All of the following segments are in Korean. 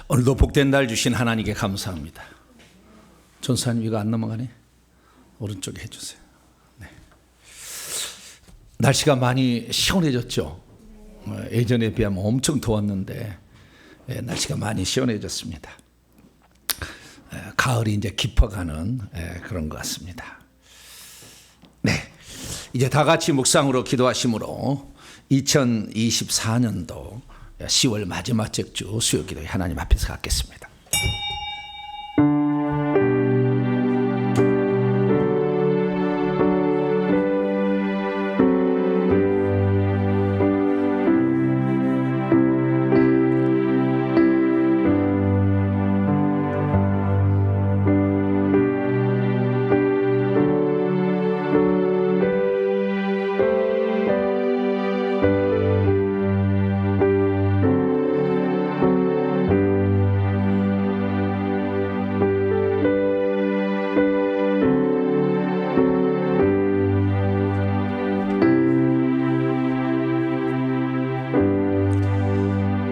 오늘도 복된 날 주신 하나님께 감사합니다. 전사님 이거 안 넘어가네. 오른쪽에 해주세요. 네. 날씨가 많이 시원해졌죠. 예전에 비하면 엄청 더웠는데 날씨가 많이 시원해졌습니다. 가을이 이제 깊어가는 그런 것 같습니다. 네, 이제 다 같이 묵상으로 기도하심으로 2024년도 10월 마지막 주 수요기도에 하나님 앞에서 갖겠습니다.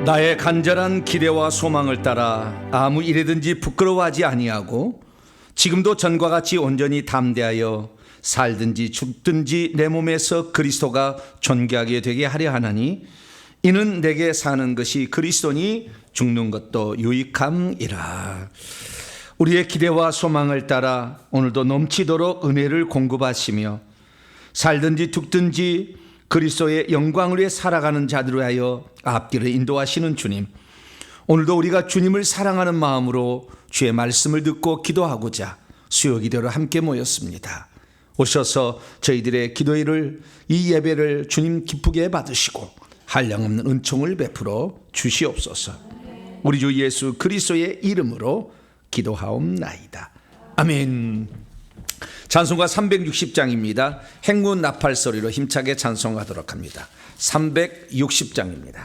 나의 간절한 기대와 소망을 따라 아무 일에든지 부끄러워하지 아니하고 지금도 전과 같이 온전히 담대하여 살든지 죽든지 내 몸에서 그리스도가 존귀하게 되게 하려 하나니 이는 내게 사는 것이 그리스도니 죽는 것도 유익함이라. 우리의 기대와 소망을 따라 오늘도 넘치도록 은혜를 공급하시며 살든지 죽든지 그리스도의 영광을 위해 살아가는 자들을 하여 앞길을 인도하시는 주님, 오늘도 우리가 주님을 사랑하는 마음으로 주의 말씀을 듣고 기도하고자 수요기도로 함께 모였습니다. 오셔서 저희들의 기도회를, 이 예배를 주님 기쁘게 받으시고 한량없는 은총을 베풀어 주시옵소서. 우리 주 예수 그리스도의 이름으로 기도하옵나이다. 아멘. 찬송가 360장입니다. 행군 나팔 소리로 힘차게 찬송하도록 합니다. 360장입니다.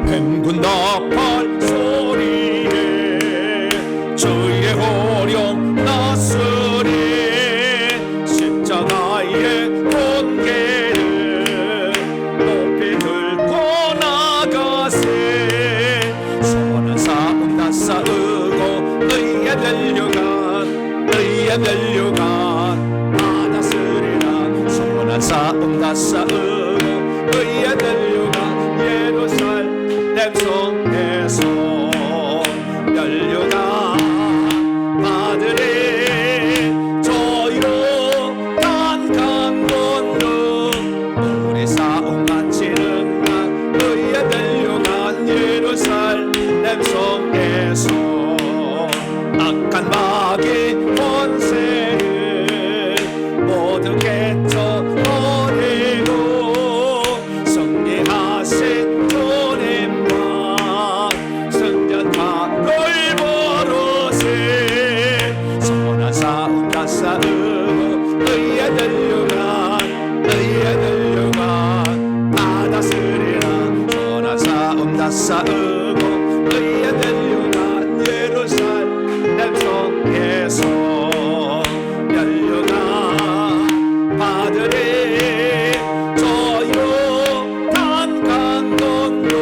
행군 나팔 소리에 주의 호령 나서리 십자가의 본계를 높이 들고 나가세. 선한 싸움 다 싸우고 의에 멸류관 받았으리라. 선한 싸움 다 싸우고 의에 멸류관 예루살렘 성에서 멸류관 받으리. 저희로 강건로 우리 싸움 마치는 날 의에 멸류관 예루살렘 성에서 악한 마귀 권세를 모두 깨쳐버리고 승리하신 주님과 승전파를 벌으세. 선한 싸움 다 싸우고 의에 멸류관 받았으리라. 선한 싸움 다 싸우고 의에 멸류관 예루살렘 성에서 멸류관 받으리. 저희로 단강건로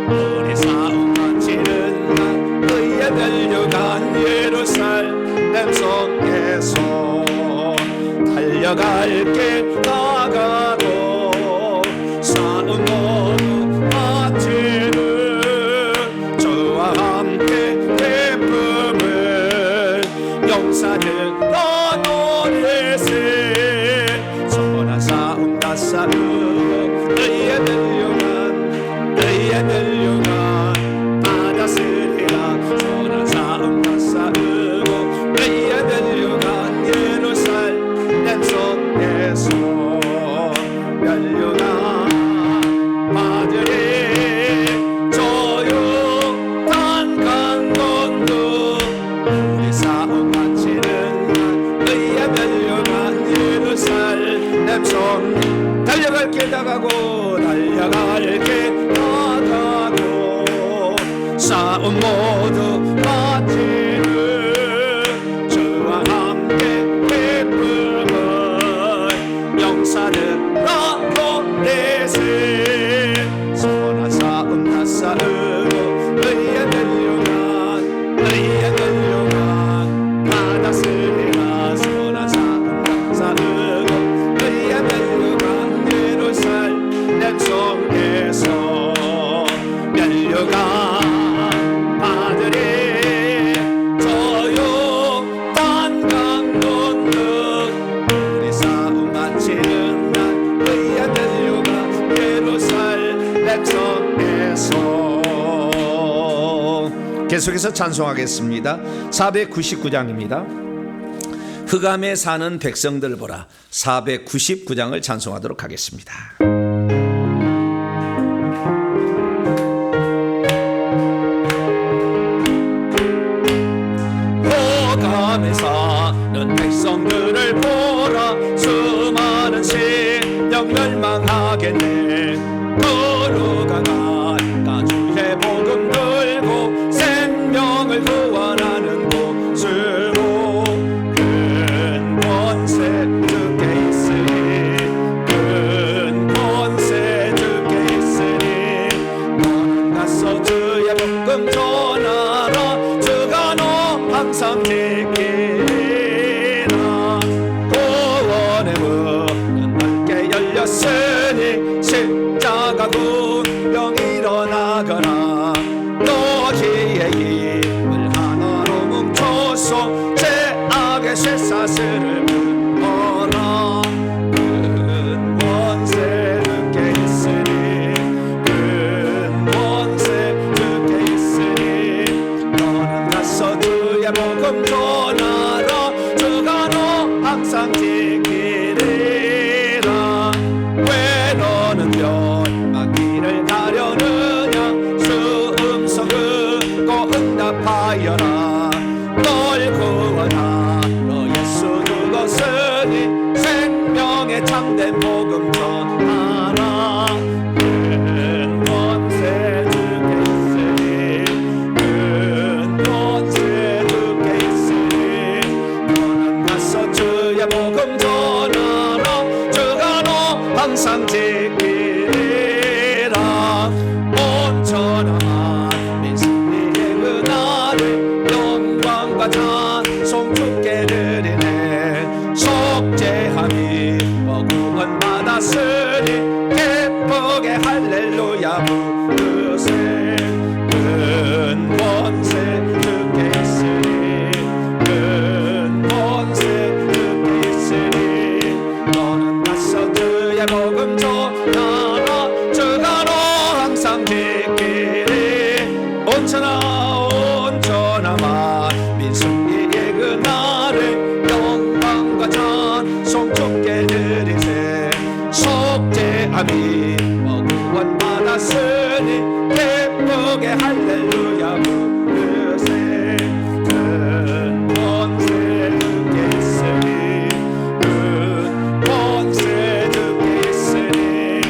우리 싸움 마치는 날 의에 멸류관 예루살렘 성에서 달려갈게 나가고 싸움 모두 마치는 저와 함께 기쁨을 용사는 너노리세. 선한 싸움 다 싸우고 의에 멸류관 받았으리라. 선한 싸움 다 싸우고 의에 멸류관 예루살렘 성에서 멸류관 받으리. 저요 단강건도 우리 싸움 마치는 날 의에 멸류관 예루살렘 성. 달려갈게 나가고 달려갈게 나가고 싸움 모두 마치는 저와 함께 기쁨을 바다새 소원한 싸움 다 싸우고 의에 끌려간 바다새가 소원한 싸움 다 싸우고 의에 끌려간 예루살렘 속에서 끌려간 아들이 저요 단강 건너 우리 싸움 마치는 날 의에 끌려간 예루살렘 성에서. 계속해서 찬송하겠습니다. 499장입니다. 흑암에 사는 백성들 보라. 499장을 찬송하도록 하겠습니다. 흑암에 사는 백성들을 보라. 수많은 생명 멸망하겠네. 거루가 갈까 주의 복음 들고 생명을 구원하는 곳으로 큰 권세 주께 있으니 큰 권세 주께 있으니 너는 가서 주의 복음 전하라. 주가 너 항상 지키리라. 구원의 문은 넓게 열렸으니 십자가 군병 일어나거라. 너희의 힘을 하나로 뭉쳐서 죄악의 쇠사슬을 끊어라. 큰 권세 주께 있으니 큰 권세 주께 있으니 너는 가서 주의 복음 전하라. 주가 너 항상 지키리라. 왜 너는 멸망길을 가려느냐. 수음성 긋고 응답하여라. 널 구원하러 예수 죽었으니 생명의 참된 복음 전하라. 큰 권세 주께 있으니 큰 권세 주께 있으니 너는 가서 주의 복음 전하라. 주가 너 항상 지키리라. 온 천하 민수의 은혜를 영광과 찬송 주께 드리네. 속죄함이 구원 받았으니 기쁘게 할렐루야 부르세. 큰 권세 주께 있으니 큰 권세 주께 있으니 너는 가서 주의 복음 전하라. 주가 너 항상 지키리. 온천하 만민승리의 그날에 영광과 찬송 주께 드리세. 속죄함이 구원 받았으니 기쁘게 할렐루야 부르세. 큰 권세 주께 있으니 큰 권세 주께 있으니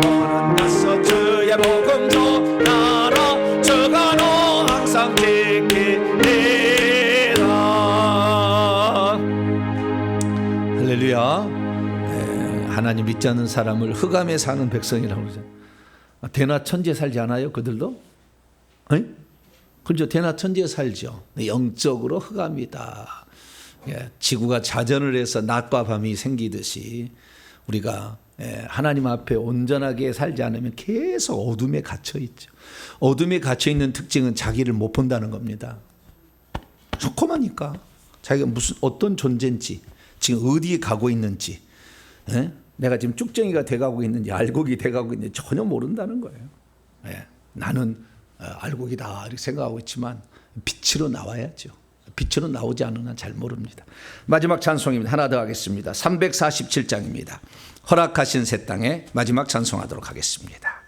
너는 가서 주의 복음 전하라. 주가 너 항상 지키리라. 할렐루야. 하나님 믿지 않는 사람을 흑암에 사는 백성이라고 그러죠. 대낮 천지에 살지 않아요? 그들도? 그렇죠. 대낮 천지에 살죠. 영적으로 흑암이다. 지구가 자전을 해서 낮과 밤이 생기듯이 우리가 하나님 앞에 온전하게 살지 않으면 계속 어둠에 갇혀 있죠. 어둠에 갇혀 있는 특징은 자기를 못 본다는 겁니다. 조그마니까 자기가 무슨 어떤 존재인지, 지금 어디에 가고 있는지, 내가 지금 쭉정이가 돼가고 있는지 알곡이 돼가고 있는지 전혀 모른다는 거예요. 나는 알곡이다 이렇게 생각하고 있지만 빛으로 나와야죠. 빛으로 나오지 않으면 난 잘 모릅니다. 마지막 찬송입니다. 하나 더 하겠습니다. 347장입니다. 허락하신 새 땅에 마지막 찬송하도록 하겠습니다.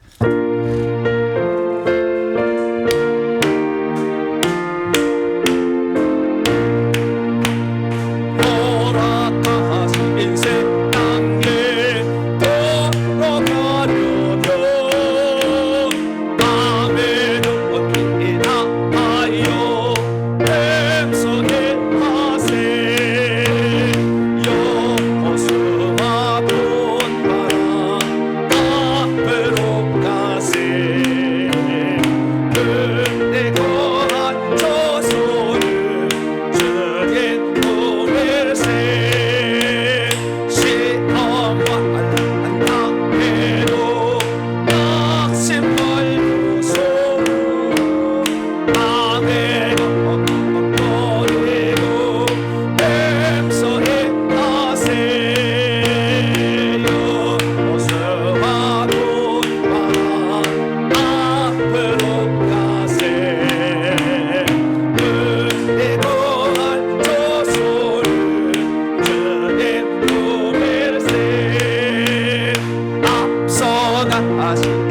하신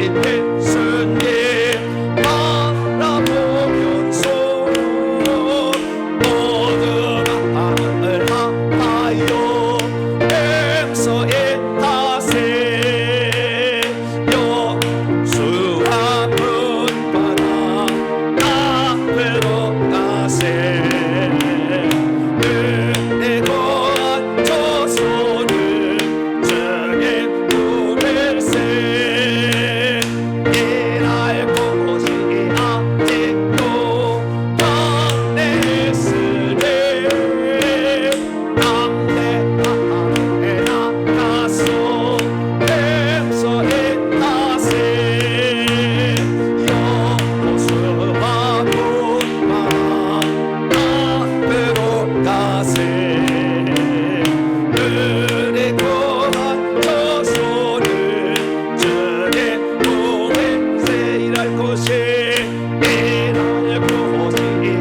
예수님 바라보면서 모두가 하늘 향하여 맹서에 타세 영수와 문바다 앞으로 가세 은혜 거한 저 손을 주의 부를세 일할 곳이 아직도 안내 있으네 남대하에 나가서 맹서에 타세 여호수아 군마라 앞으로 가세 은혜 거한 저 손을 주의 보내세 일할 곳이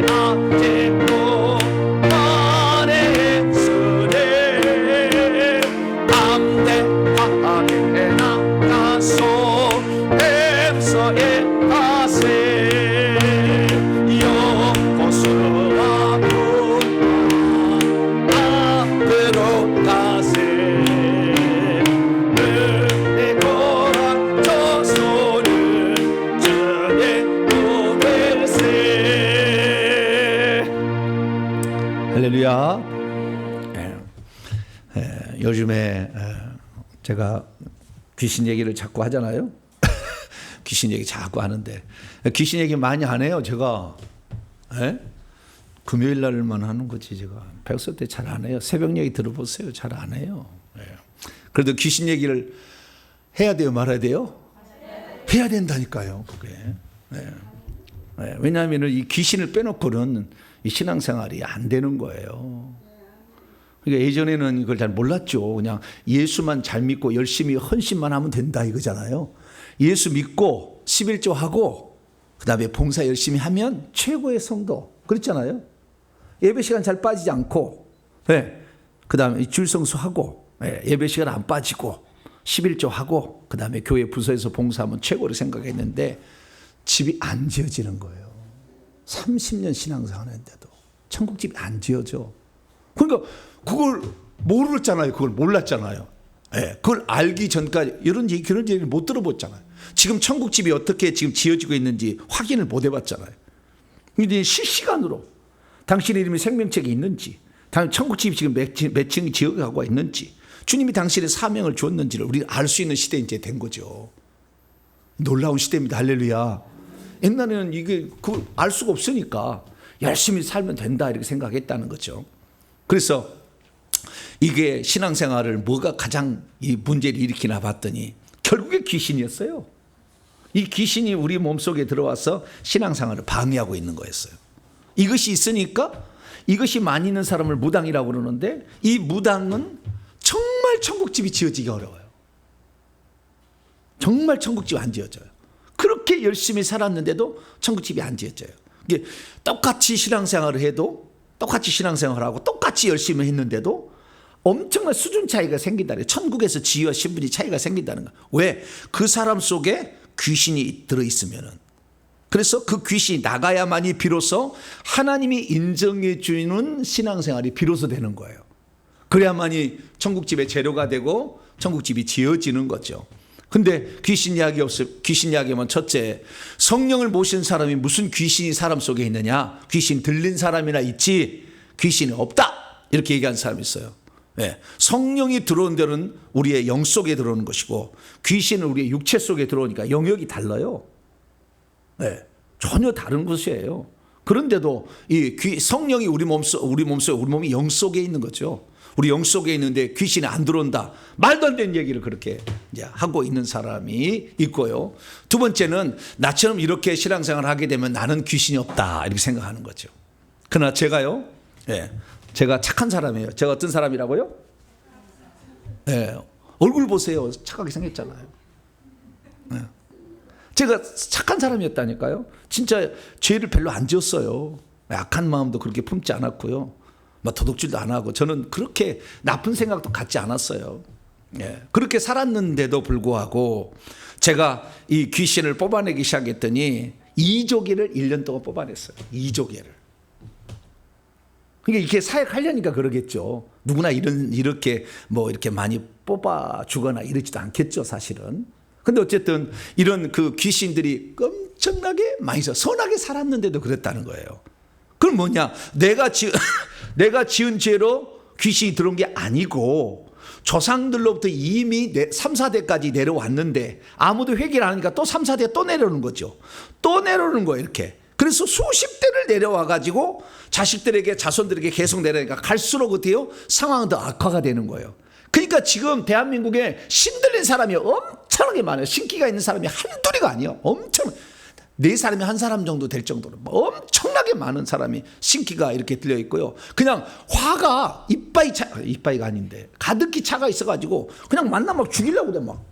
아직도 안에 있으네 담대하게 나가서 맹서에 가세 여호수아 군마라 앞으로 가세 은혜 거한 저 손을 주의 보낼세. 할렐루야. 요즘에 제가 귀신 얘기를 자꾸 하잖아요. 귀신 얘기 자꾸 하는데 귀신 얘기 많이 안 해요. 제가 금요일 날만 하는 거지. 제가 백서 때 잘 안 해요. 새벽 얘기 들어보세요. 잘 안 해요. 그래도 귀신 얘기를 해야 돼요, 말아야 돼요? 해야 된다니까요. 그게. 왜냐하면 이 귀신을 빼놓고는 이 신앙생활이 안 되는 거예요. 그러니까 예전에는 이걸 잘 몰랐죠. 그냥 예수만 잘 믿고 열심히 헌신만 하면 된다 이거잖아요. 예수 믿고 11조 하고 그다음에 봉사 열심히 하면 최고의 성도. 그렇잖아요. 예배 시간 잘 빠지지 않고 그다음에 줄성수 하고 예배 시간 안 빠지고 11조 하고 그다음에 교회 부서에서 봉사하면 최고로 생각했는데 집이 안 지어지는 거예요. 30년 신앙생활 하는데도 천국집이 안 지어져. 그러니까 그걸 모르잖아요. 그걸 몰랐잖아요. 그걸 알기 전까지 이런 얘기 그런 얘기를 못 들어봤잖아요. 지금 천국집이 어떻게 지금 지어지고 있는지 확인을 못 해봤잖아요. 근데 실시간으로 당신의 이름이 생명책에 있는지, 천국집이 지금 몇 층 지어가고 있는지, 주님이 당신의 사명을 주었는지를 우리가 알 수 있는 시대에 이제 된 거죠. 놀라운 시대입니다. 할렐루야. 옛날에는 이게 알 수가 없으니까 열심히 살면 된다 이렇게 생각했다는 거죠. 그래서 이게 신앙생활을 뭐가 가장 이 문제를 일으키나 봤더니 결국에 귀신이었어요. 이 귀신이 우리 몸속에 들어와서 신앙생활을 방해하고 있는 거였어요. 이것이 있으니까 이것이 많이 있는 사람을 무당이라고 그러는데 이 무당은 정말 천국집이 지어지기 어려워요. 정말 천국집이 안 지어져요. 그렇게 열심히 살았는데도 천국집이 안 지어져요. 이게 똑같이 신앙생활을 해도 똑같이 신앙생활하고 똑같이 열심히 했는데도 엄청난 수준 차이가 생긴다는 거예요. 천국에서 지위와 신분이 차이가 생긴다는 거예요. 왜? 그 사람 속에 귀신이 들어있으면은. 그래서 그 귀신이 나가야만이 비로소 하나님이 인정해 주는 신앙생활이 비로소 되는 거예요. 그래야만이 천국집의 재료가 되고 천국집이 지어지는 거죠. 근데 귀신 이야기하면 첫째, 성령을 모신 사람이 무슨 귀신이 사람 속에 있느냐? 귀신 들린 사람이나 있지 귀신이 없다 이렇게 얘기하는 사람이 있어요. 성령이 들어온 데는 우리의 영 속에 들어오는 것이고 귀신은 우리의 육체 속에 들어오니까 영역이 달라요. 전혀 다른 것이에요. 그런데도 이 성령이 우리 몸이 영 속에 있는 거죠. 우리 영 속에 있는데 귀신이 안 들어온다. 말도 안 되는 얘기를 그렇게 이제 하고 있는 사람이 있고요. 두 번째는 나처럼 이렇게 신앙생활을 하게 되면 나는 귀신이 없다 이렇게 생각하는 거죠. 그러나 제가요, 제가 착한 사람이에요. 제가 어떤 사람이라고요? 얼굴 보세요. 착하게 생겼잖아요. 제가 착한 사람이었다니까요. 진짜 죄를 별로 안 지었어요. 악한 마음도 그렇게 품지 않았고요. 도둑질도 안 하고 저는 그렇게 나쁜 생각도 갖지 않았어요. 그렇게 살았는데도 불구하고 제가 이 귀신을 뽑아내기 시작했더니 이조개를 1년 동안 뽑아냈어요. 이조개를. 그러니까 이렇게 사역하려니까 그러겠죠. 누구나 이렇게 뭐 이렇게 많이 뽑아주거나 이러지도 않겠죠, 사실은. 근데 어쨌든 이런 그 귀신들이 엄청나게 많이 선하게 살았는데도 그랬다는 거예요. 그럼 뭐냐? 내가 지은 죄로 귀신이 들어온 게 아니고 조상들로부터 이미 3, 4대까지 내려왔는데 아무도 회개를 안 하니까 또 3, 4대 또 내려오는 거죠. 또 내려오는 거예요, 이렇게. 그래서 수십 대를 내려와 가지고 자식들에게 자손들에게 계속 내려오니까 갈수록 어때요? 상황은 더 악화가 되는 거예요. 그러니까 지금 대한민국에 신들린 사람이 엄청나게 많아요. 신기가 있는 사람이 한둘이가 아니에요. 엄청 네 사람이 한 사람 정도 될 정도로 엄청나게 많은 사람이 신기가 이렇게 들려 있고요. 그냥 화가 이빠이가 아닌데 가득히 차가 있어가지고 그냥 만나면 막 죽이려고 그래 막.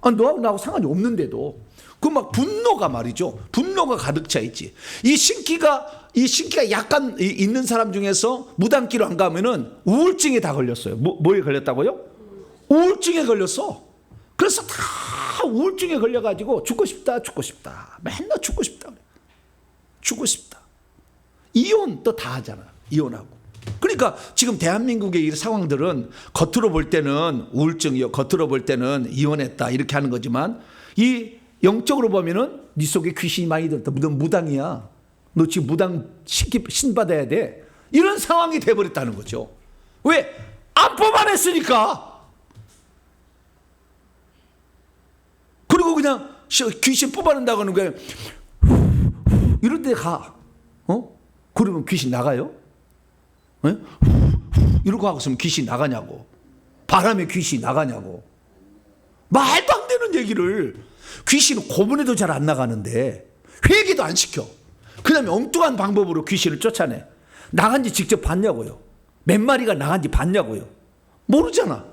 너하고 나하고 상관이 없는데도 그 막 분노가 말이죠. 분노가 가득 차 있지. 이 신기가 약간 있는 사람 중에서 무당기로 안 가면은 우울증에 다 걸렸어요. 뭐에 걸렸다고요? 우울증에 걸렸어. 그래서 다 우울증에 걸려가지고 죽고 싶다. 맨날 죽고 싶다. 이혼 또 다 하잖아. 이혼하고. 그러니까 지금 대한민국의 이 상황들은 겉으로 볼 때는 우울증이요. 겉으로 볼 때는 이혼했다. 이렇게 하는 거지만 이 영적으로 보면은 네 속에 귀신이 많이 들었다. 너 무당이야. 너 지금 무당 신 받아야 돼. 이런 상황이 돼버렸다는 거죠. 왜? 안 뽑아냈으니까. 그리고 그냥 귀신 뽑아낸다고 하는 거예요. 이런 데 가. 그러면 귀신 나가요? 이러고 하고 있으면 귀신 나가냐고. 바람에 귀신 나가냐고. 말도 안 되는 얘기를. 귀신은 고문해도 잘 안 나가는데 회개도 안 시켜. 그 다음에 엉뚱한 방법으로 귀신을 쫓아내. 나간지 직접 봤냐고요. 몇 마리가 나간지 봤냐고요. 모르잖아.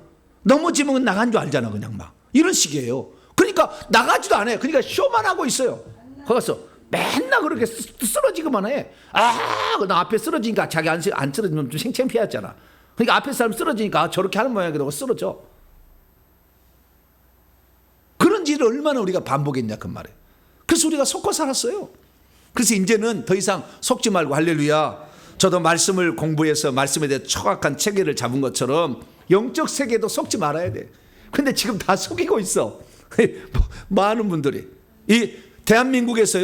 넘어지면 나간 줄 알잖아. 그냥 막 이런 식이에요. 그러니까 나가지도 않아요. 그러니까 쇼만 하고 있어요. 거기서 맨날 그렇게 쓰러지기만 해. 나 앞에 쓰러지니까 자기 안 쓰러지면 좀 창피하잖아. 그러니까 앞에 사람 쓰러지니까 저렇게 하는 모양이 되고 쓰러져. 그런 일을 얼마나 우리가 반복했냐 그 말이에요. 그래서 우리가 속고 살았어요. 그래서 이제는 더 이상 속지 말고 할렐루야. 저도 말씀을 공부해서 말씀에 대해 정확한 체계를 잡은 것처럼 영적 세계도 속지 말아야 돼. 근데 지금 다 속이고 있어. 많은 분들이. 이 대한민국에서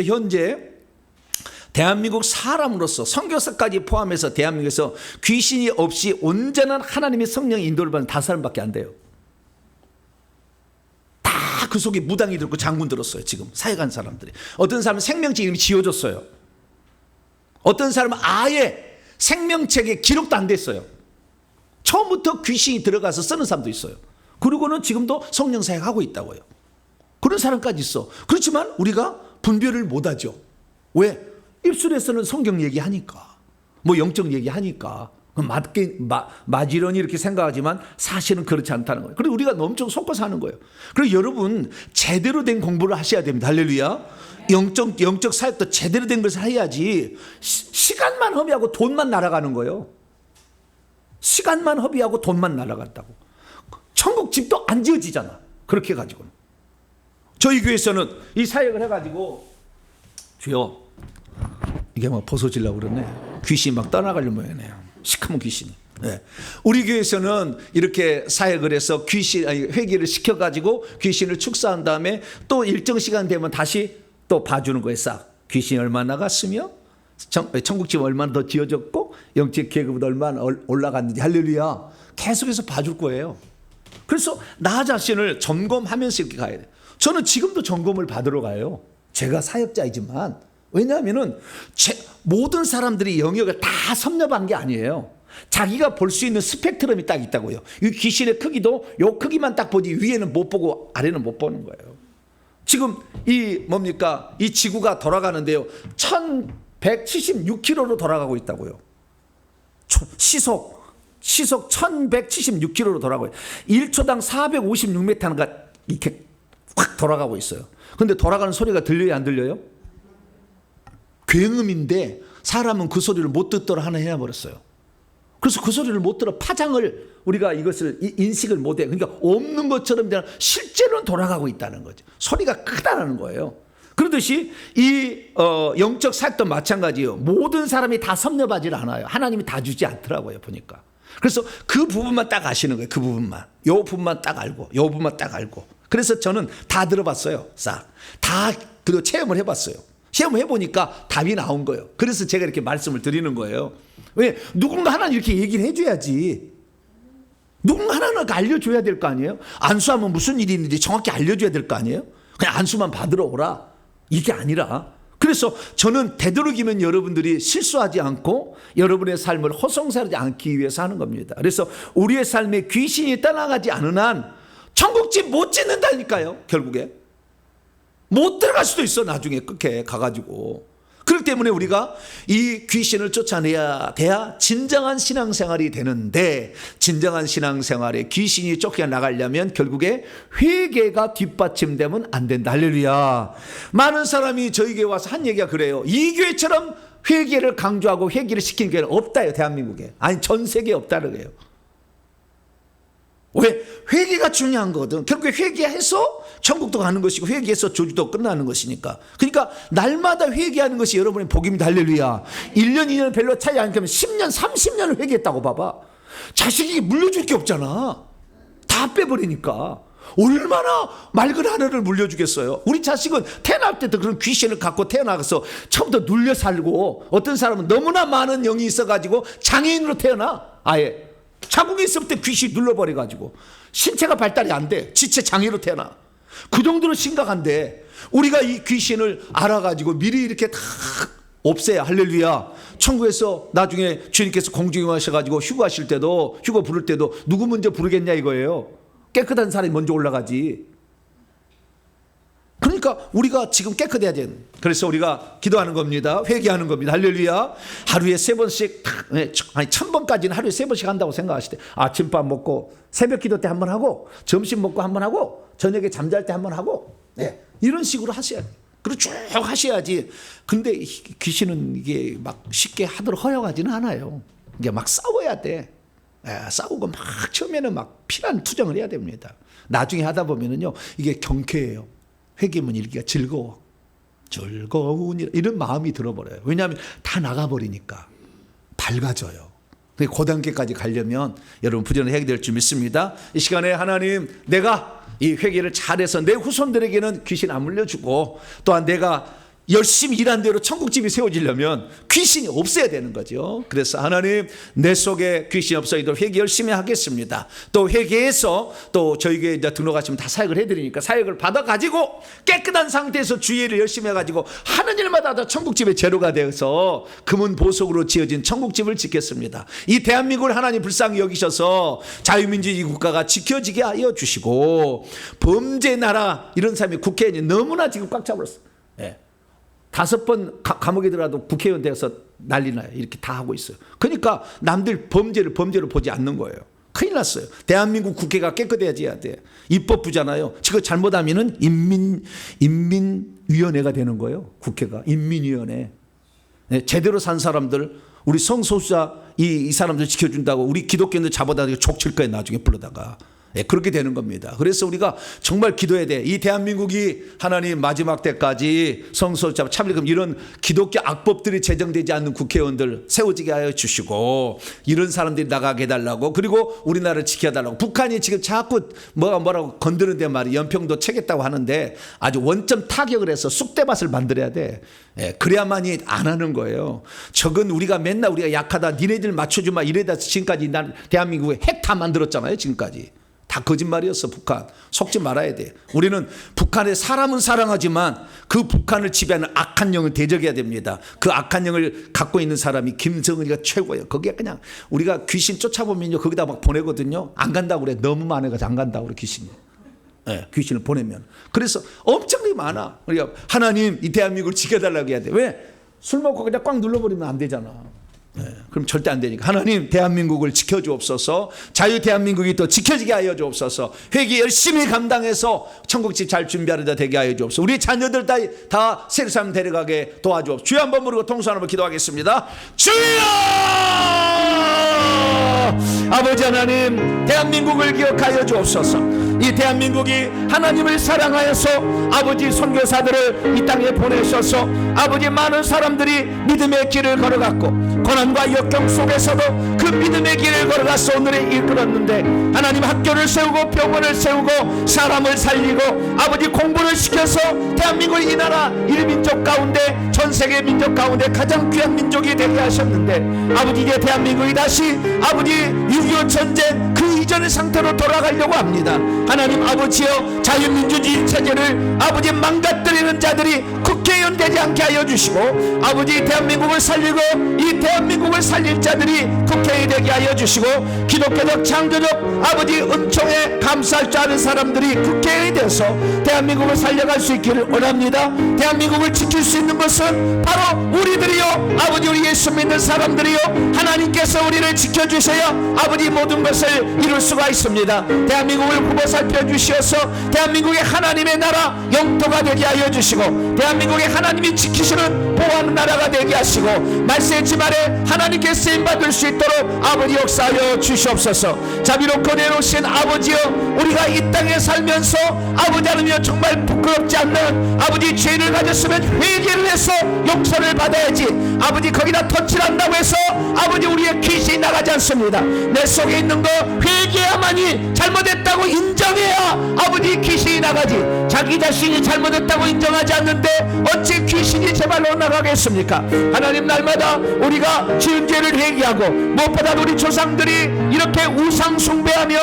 현재 대한민국 사람으로서 선교사까지 포함해서 대한민국에서 귀신이 없이 온전한 하나님의 성령의 인도를 받는 5사람밖에 안 돼요. 다 그 속에 무당이 들고 장군 들었어요. 지금 사역한 사람들이. 어떤 사람은 생명책 이름이 지워졌어요. 어떤 사람은 아예 생명책에 기록도 안 됐어요. 처음부터 귀신이 들어가서 쓰는 사람도 있어요. 그리고는 지금도 성령 사역하고 있다고요. 그런 사람까지 있어. 그렇지만 우리가 분별을 못하죠. 왜? 입술에서는 성경 얘기하니까, 뭐 영적 얘기하니까 맞으려니 이렇게 생각하지만 사실은 그렇지 않다는 거예요. 그리고 우리가 엄청 속고 사는 거예요. 그리고 여러분 제대로 된 공부를 하셔야 됩니다. 할렐루야. 영적 사역도 제대로 된 것을 해야지. 시간만 허비하고 돈만 날아가는 거예요. 시간만 허비하고 돈만 날아간다고. 천국 집도 안 지어지잖아. 그렇게 해가지고는. 저희 교회에서는 이 사역을 해가지고 주여 이게 막 벗어지려고 그러네. 귀신이 막 떠나가려고 모양이네요. 시커먼 귀신이. 네. 우리 교회에서는 이렇게 사역을 해서 회개를 시켜가지고 귀신을 축사한 다음에 또 일정 시간 되면 다시 또 봐주는 거예요. 싹. 귀신이 얼마나 나갔으며 천국집 얼마나 더 지어졌고 영적 계급은 얼마나 올라갔는지 할렐루야. 계속해서 봐줄 거예요. 그래서 나 자신을 점검하면서 이렇게 가야 돼요. 저는 지금도 점검을 받으러 가요. 제가 사역자이지만. 왜냐하면은 모든 사람들이 영역을 다 섭렵한 게 아니에요. 자기가 볼 수 있는 스펙트럼이 딱 있다고요. 이 귀신의 크기도 요 크기만 딱 보지 위에는 못 보고 아래는 못 보는 거예요. 지금 이 지구가 돌아가는데요. 1176km로 돌아가고 있다고요. 시속 1176km로 돌아가고요. 1초당 456m가 이렇게 확 돌아가고 있어요. 근데 돌아가는 소리가 들려요, 안 들려요? 굉음인데 사람은 그 소리를 못 듣도록 하나 해버렸어요. 그래서 그 소리를 못 들어 파장을 우리가 이것을 인식을 못해. 그러니까 없는 것처럼 그냥 실제로는 돌아가고 있다는 거죠. 소리가 크다는 거예요. 그러듯이 이 영적 사역도 마찬가지예요. 모든 사람이 다 섭렵하지 않아요. 하나님이 다 주지 않더라고요, 보니까. 그래서 그 부분만 딱 아시는 거예요. 그 부분만. 요 부분만 딱 알고, 요 부분만 딱 알고. 그래서 저는 다 들어봤어요. 싹. 다 그리고 체험을 해봤어요. 시험을 해보니까 답이 나온 거예요. 그래서 제가 이렇게 말씀을 드리는 거예요. 왜? 누군가 하나는 이렇게 얘기를 해줘야지. 누군가 하나는 알려줘야 될 거 아니에요? 안수하면 무슨 일이 있는지 정확히 알려줘야 될 거 아니에요? 그냥 안수만 받으러 오라. 이게 아니라. 그래서 저는 되도록이면 여러분들이 실수하지 않고 여러분의 삶을 허송사하지 않기 위해서 하는 겁니다. 그래서 우리의 삶에 귀신이 떠나가지 않은 한 천국집 못 짓는다니까요. 결국에. 못 들어갈 수도 있어. 나중에 끝에 가가지고. 그렇기 때문에 우리가 이 귀신을 쫓아내야 돼야 진정한 신앙생활이 되는데, 진정한 신앙생활에 귀신이 쫓겨나가려면 결국에 회개가 뒷받침되면 안 된다. 할렐루야. 많은 사람이 저에게 와서 한 얘기가 그래요. 이 교회처럼 회개를 강조하고 회개를 시키는 교회는 없다요, 대한민국에. 아니, 전 세계에 없다는 거예요. 왜? 회개가 중요한 거거든. 결국에 회개해서 천국도 가는 것이고 회개해서 저주도 끝나는 것이니까. 그러니까 날마다 회개하는 것이 여러분의 복입니다. 할렐루야. 1년 2년 별로 차이 안 나면 10년 30년을 회개했다고 봐봐. 자식이 물려줄 게 없잖아. 다 빼버리니까. 얼마나 맑은 하늘을 물려주겠어요. 우리 자식은 태어날 때도 그런 귀신을 갖고 태어나서 처음부터 눌려 살고, 어떤 사람은 너무나 많은 영이 있어가지고 장애인으로 태어나. 아예 자궁에 있을 때 귀신이 눌러버려가지고 신체가 발달이 안 돼. 지체 장애로 태어나. 그 정도로 심각한데 우리가 이 귀신을 알아가지고 미리 이렇게 다 없애야. 할렐루야. 천국에서 나중에 주님께서 공중행하셔가지고 휴거하실 때도, 휴거 부를 때도 누구 먼저 부르겠냐 이거예요. 깨끗한 사람이 먼저 올라가지. 그러니까 우리가 지금 깨끗해야 돼. 그래서 우리가 기도하는 겁니다. 회개하는 겁니다. 할렐루야. 하루에 3번씩, 아니 1000번까지는 하루에 3번씩 한다고 생각하시대. 아침밥 먹고 새벽 기도 때 한 번 하고, 점심 먹고 한 번 하고, 저녁에 잠잘 때 한 번 하고, 네. 이런 식으로 하셔야 돼. 그리고 쭉 하셔야지. 근데 귀신은 이게 막 쉽게 하도록 허용하지는 않아요. 이게 막 싸워야 돼. 싸우고 막 처음에는 막 피난 투정을 해야 됩니다. 나중에 하다 보면은요, 이게 경쾌해요. 회개문 읽기가 즐거워. 즐거운 이런 마음이 들어버려요. 왜냐하면 다 나가버리니까 밝아져요. 그 단계까지 가려면 여러분 부전을 해야 될 줄 믿습니다. 이 시간에 하나님, 내가 이 회개를 잘해서 내 후손들에게는 귀신 안 물려주고, 또한 내가 열심히 일한 대로 천국집이 세워지려면 귀신이 없어야 되는 거죠. 그래서 하나님, 내 속에 귀신이 없어지도록 회개 열심히 하겠습니다. 또 회개해서 또 저희에게 이제 등록하시면 다 사역을 해드리니까 사역을 받아가지고 깨끗한 상태에서 주의를 열심히 해가지고 하는 일마다 다 천국집의 재료가 되어서 금은 보석으로 지어진 천국집을 짓겠습니다. 이 대한민국을 하나님 불쌍히 여기셔서 자유민주주의 국가가 지켜지게 하여 주시고, 범죄 나라 이런 사람이 국회의원이 너무나 지금 꽉 차버렸어. 5번 감옥에 들어가도 국회의원 돼서 난리 나요. 이렇게 다 하고 있어요. 그러니까 남들 범죄를 범죄로 보지 않는 거예요. 큰일 났어요. 대한민국 국회가 깨끗해져야 돼. 입법부잖아요. 지금 잘못하면은 인민위원회가 되는 거예요. 국회가 인민위원회. 네, 제대로 산 사람들, 우리 성소수자 이 사람들 지켜준다고 우리 기독교인들 잡아다 족칠 거예요. 나중에 불러다가. 네, 그렇게 되는 겁니다. 그래서 우리가 정말 기도해야 돼. 이 대한민국이 하나님 마지막 때까지 성소수자 차별금 이런 기독교 악법들이 제정되지 않는 국회의원들 세워지게 하여 주시고, 이런 사람들이 나가게 해달라고, 그리고 우리나라를 지켜달라고. 북한이 지금 자꾸 뭐라고 건드는데 말이야. 연평도 채겠다고 하는데 아주 원점 타격을 해서 쑥대밭을 만들어야 돼. 예, 그래야만이 안 하는 거예요. 적은 우리가 맨날 우리가 약하다, 니네들 맞춰주마 이래다 지금까지 난 대한민국에 핵 다 만들었잖아요. 지금까지. 다 거짓말이었어. 북한 속지 말아야 돼. 우리는 북한의 사람은 사랑하지만 그 북한을 지배하는 악한 영을 대적해야 됩니다. 그 악한 영을 갖고 있는 사람이 김정은이가 최고예요. 거기에 그냥 우리가 귀신 쫓아보면요, 거기다 막 보내거든요. 안 간다고 그래. 너무 많아가지고 안 간다고 그래, 귀신이. 네, 귀신을 보내면. 그래서 엄청나게 많아. 우리가 하나님 이 대한민국을 지켜달라고 해야 돼. 왜? 술 먹고 그냥 꽉 눌러버리면 안 되잖아. 네, 그럼 절대 안 되니까 하나님 대한민국을 지켜주옵소서. 자유 대한민국이 또 지켜지게 하여 주옵소서. 회개 열심히 감당해서 천국집 잘 준비하려다 되게 하여 주옵소서. 우리 자녀들 다 세르살렘 데려가게 도와주옵소서. 주여 한번 부르고 통수 한번 기도하겠습니다. 주여! 아버지 하나님, 대한민국을 기억하여 주옵소서. 이 대한민국이 하나님을 사랑하여서 아버지 선교사들을 이 땅에 보내셔서 아버지 많은 사람들이 믿음의 길을 걸어갔고 고난과 역경 속에서도 그 믿음의 길을 걸어가서 오늘에 이끌었는데, 하나님 학교를 세우고 병원을 세우고 사람을 살리고 아버지 공부를 시켜서 대한민국 이 나라 1민족 가운데 전 세계 민족 가운데 가장 귀한 민족이 되게 하셨는데, 아버지 이제 대한민국이 다시 아버지 6.25 전쟁 그 이전의 상태로 돌아가려고 합니다. 하나님 아버지여, 자유민주주의 체제를 아버지 망가뜨리는 자들이 국회의원 되지 않게 하여 주시고, 아버지 대한민국을 살리고 이 대한민국을 살릴 자들이 국회의원이 되게 하여 주시고, 기독교적 창조적 아버지 은총에 감사할 줄 아는 사람들이 국회의원이 돼서 대한민국을 살려갈 수 있기를 원합니다. 대한민국을 지킬 수 있는 것은 바로 우리들이요, 아버지 우리 예수 믿는 사람들이요, 하나님께서 우리를 지켜주셔야 아버지 모든 것을 이룰 수가 있습니다. 대한민국을 굽어 살펴주시어서 대한민국의 하나님의 나라 영토가 되게 하여 주시고, 대한민국의 하나님이 지키시는 보호하는 나라가 되게 하시고, 말세의 집안에 하나님께 쓰임받을 수 있도록 아버지 역사하여 주시옵소서. 자비롭고 내놓으신 아버지여, 우리가 이 땅에 살면서 아버지 하나님이여 정말 부끄럽지 않는 아버지 죄를 가졌으면 회개를 해서 용서를 받아야지, 아버지 거기다 터치한다고 해서 아버지 우리의 귀신이 나가지 않습니다. 내 속에 있는 거 회개야만이 잘못했다고 인정해야 아버지 귀신이 나가지, 자기 자신이 잘못했다고 인정하지 않는데 어찌 귀신이 제발로 나가겠습니까? 하나님, 날마다 우리가 지은 죄를 회개하고 무엇보다 우리 조상들이 이렇게 우상 숭배하며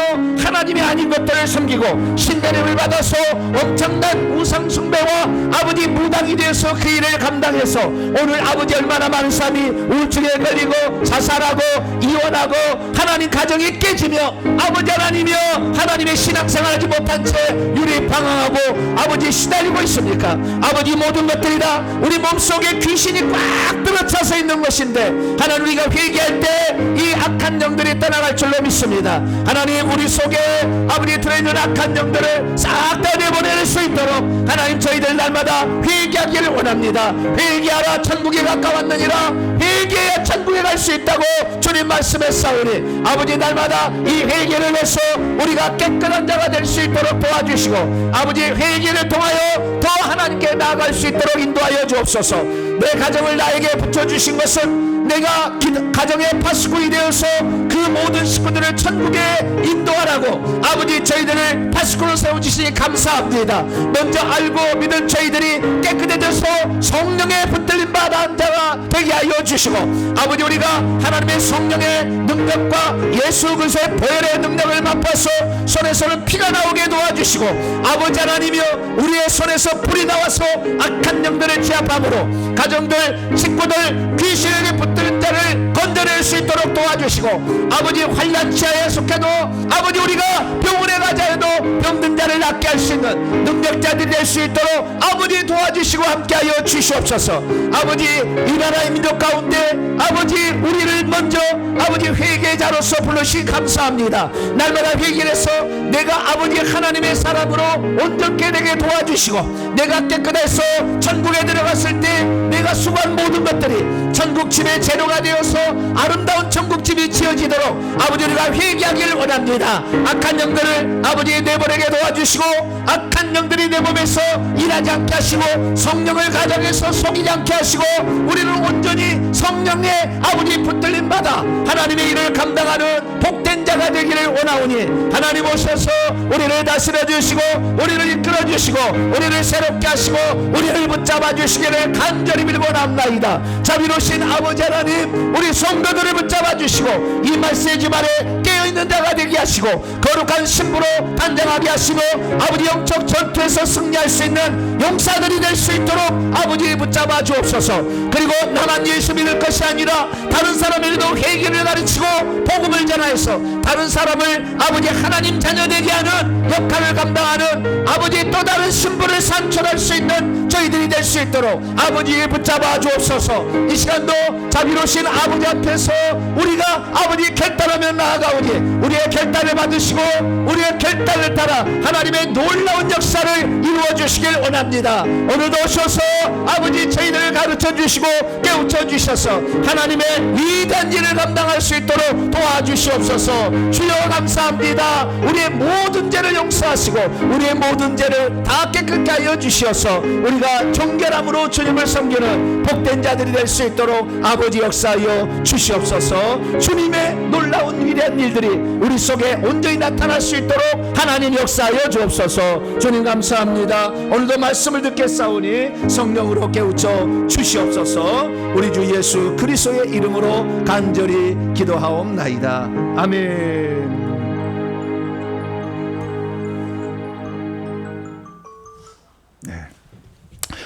하나님이 아닌 것들을 섬기고 신내림을 받아서 엄청난 우상 숭배와 아버지 무당이 되어서 그 일을 감당해서 오늘 아버지 얼마나 많은 사람이 우울증에 걸리고 자살하고 이혼하고 하나님 가정이 깨지며 아버지 하나님이여 하나님의 신앙생활하지 못한 채 유리방황하고 아버지 시달리고 있습니까? 아버지 모든 것들이 다 우리 몸속에 귀신이 꽉 들어차서 있는 것인데, 하나님 우리가 회개할 때 이 악한 영들이 떠나갈 줄로 믿습니다. 하나님, 우리 속에 아버지 들어있는 악한 영들을 싹 다 내보낼 수 있도록 하나님 저희들 날마다 회개하기를 원합니다. 회개하라 천국에 가까웠느니라, 회개해야 천국에 갈 수 있다고 주님 말씀했사오니 아버지 날마다 이 회개를 해서 우리가 깨끗한 자가 될 수 있도록 도와주시고, 아버지 회개를 통하여 더 하나님께 나아갈 수 있도록 인도하여 주옵소서. 내 가정을 나에게 붙여주신 것은 내가 가정의 파수꾼이 되어서 그 모든 식구들을 천국에 인도하라고 아버지 저희들을 파수꾼으로 세워주시니 감사합니다. 먼저 알고 믿은 저희들이 깨끗해져서 성령의 붙들림 받은 자가 되게 하여 주시고, 아버지 우리가 하나님의 성령의 능력과 예수 그리스도의 보혈의 능력을 맛봐서 손에서는 피가 나오게 도와주시고, 아버지 하나님이여 우리의 손에서 불이 나와서 악한 영들을 제압함으로 가정들 식구들 귀신에게 붙들린 자를 건져낼 수 있도록 도와주시고, 아버지 환난치하에 속해도 아버지 우리가 병원에 가자 해도 병든 자를 낫게 할 수 있는 능력자들이 될 수 있도록 아버지 도와주시고 함께하여 주시옵소서. 아버지 이 나라의 민족 가운데 아버지 우리를 먼저 아버지 회개자로서 불러주시 감사합니다. 날마다 회개를 해서 내가 아버지 하나님의 사람으로 온전케 되게 도와주시고, 내가 깨끗해서 천국에 들어갔을 때 내가 수고한 모든 것들이 천국집의 재료가 되어서 아름다운 천국집이 지어지도록 아버지 우리가 회개하기를 원합니다. 악한 영들을 아버지 내보내게 도와주시고, 악한 영들이 내 몸에서 일하지 않게 하시고, 성령을 가정에서 속이지 않게 하시고, 우리는 온전히 성령의 아버지 붙들림 받아 하나님의 일을 감당하는 복된 자가 되기를 원하오니, 하나님 오셔서 우리를 다스려 주시고 우리를 이끌어 주시고 우리를 새롭게 하시고 우리를 붙잡아 주시기를 간절히 빌고 남나이다. 자비로우신 아버지 하나님, 우리 성도들을 붙잡아 주시고 이 말씀의 집안에 깨어있는 자가 되게 하시고 거룩한 신부로 단장하게 하시고 아버지 영적 전투에서 승리할 수 있는 용사들이 될 수 있도록 아버지 붙잡아 주옵소서. 그리고 나만 예수 믿을 것이 아니라 다른 사람에게도 회개를 가르치고 복음을 전하여서 다른 사람을 아버지 하나님 자녀 되게 하는 역할을 감당하는 아버지 또 다른 신분을 산출할 수 있는 저희들이 될 수 있도록 아버지 붙잡아 주옵소서. 이 시간도 자비로우신 아버지 앞에서 우리가 아버지 결단하며 나아가오니 우리의 결단을 받으시고 우리의 결단을 따라 하나님의 놀라운 역사를 이루어 주시길 원합니다. 오늘도 오셔서 아버지 저희들을 가르쳐 주시고 깨우쳐 주셔서 하나님의 위대한 일을 감당할 수 있도록 도와주시옵소서. 주여 감사합니다. 우리의 모든 죄를 용서하시고 우리의 모든 죄를 다 깨끗게 하여 주시어서 우리가 정결함으로 주님을 섬기는 복된 자들이 될 수 있도록 아버지 역사하여 주시옵소서. 주님의 놀라운 위대한 일들이 우리 속에 온전히 나타날 수 있도록 하나님 역사하여 주옵소서. 주님 감사합니다. 오늘도 말씀을 듣겠사오니 성령으로 깨우쳐 주시옵소서. 우리 주 예수 그리스도의 이름으로 간절히 기도하옵나이다. 아멘.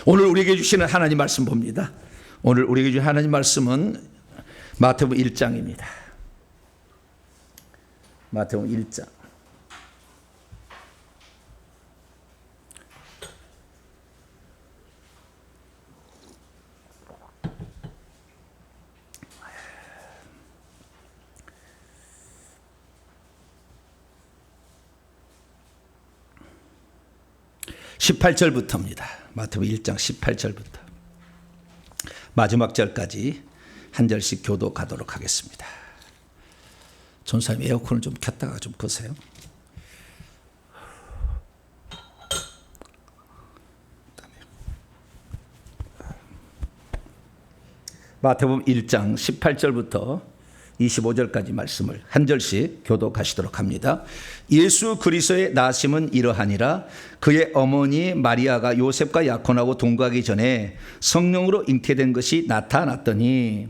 오늘 우리에게 주시는 하나님 말씀 봅니다. 오늘 우리에게 주신 하나님 말씀은 마태복음 1장입니다. 마태복음 1장. (18절부터입니다) 마태복음 1장 18절부터 마지막 절까지 한 절씩 교독하도록 하겠습니다. 전사님 에어컨을 좀 켰다가 좀 끄세요. 마태복음 1장 18절부터 25절까지 말씀을 한 절씩 교독하시도록 합니다. 예수 그리스도의 나심은 이러하니라. 그의 어머니 마리아가 요셉과 약혼하고 동거하기 전에 성령으로 잉태된 것이 나타났더니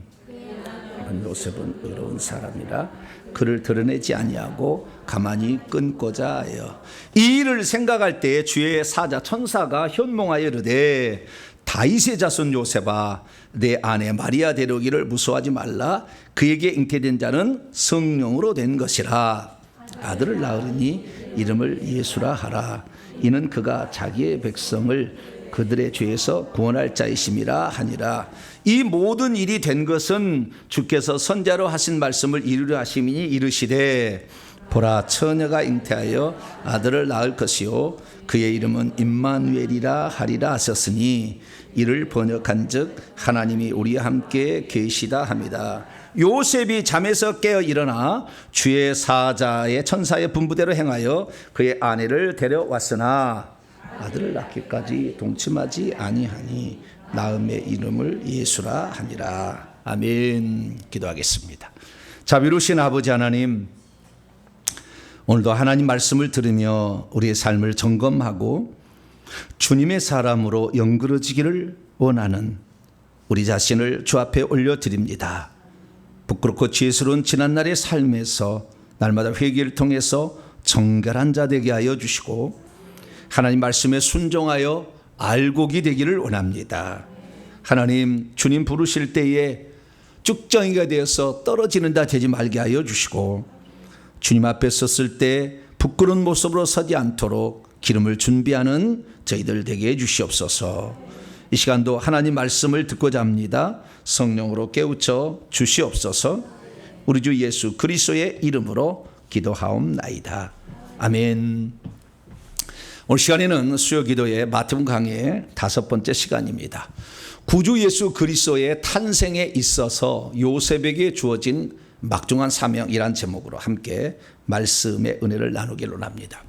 요셉은 의로운 사람이라 그를 드러내지 아니하고 가만히 끊고자 하여 이 일을 생각할 때 주의 사자 천사가 현몽하여 이르되 다윗의 자손 요셉아 내 아내 마리아 데려오기를 무서워하지 말라. 그에게 잉태된 자는 성령으로 된 것이라. 아들을 낳으니 이름을 예수라 하라. 이는 그가 자기의 백성을 그들의 죄에서 구원할 자이심이라 하니라. 이 모든 일이 된 것은 주께서 선자로 하신 말씀을 이루려 하심이니 이르시되 보라 처녀가 잉태하여 아들을 낳을 것이요 그의 이름은 임마누엘이라 하리라 하셨으니 이를 번역한즉 하나님이 우리와 함께 계시다 합니다. 요셉이 잠에서 깨어 일어나 주의 사자의 천사의 분부대로 행하여 그의 아내를 데려왔으나 아들을 낳기까지 동침하지 아니하니 낳음의 이름을 예수라 하니라. 아멘. 기도하겠습니다. 자비로우신 아버지 하나님, 오늘도 하나님 말씀을 들으며 우리의 삶을 점검하고 주님의 사람으로 연그러지기를 원하는 우리 자신을 주 앞에 올려드립니다. 부끄럽고 죄스러운 지난날의 삶에서 날마다 회개를 통해서 정결한 자 되게 하여 주시고 하나님 말씀에 순종하여 알곡이 되기를 원합니다. 하나님, 주님 부르실 때에 쭉정이가 되어서 떨어지는 자 되지 말게 하여 주시고 주님 앞에 섰을 때 부끄러운 모습으로 서지 않도록 기름을 준비하는 저희들 되게 해주시옵소서. 이 시간도 하나님 말씀을 듣고자 합니다. 성령으로 깨우쳐 주시옵소서. 우리 주 예수 그리스도의 이름으로 기도하옵나이다. 아멘. 오늘 시간에는 수요 기도의 마태복음 강의의 5번째 시간입니다. 구주 예수 그리스도의 탄생에 있어서 요셉에게 주어진 막중한 사명이란 제목으로 함께 말씀의 은혜를 나누기를 원합니다.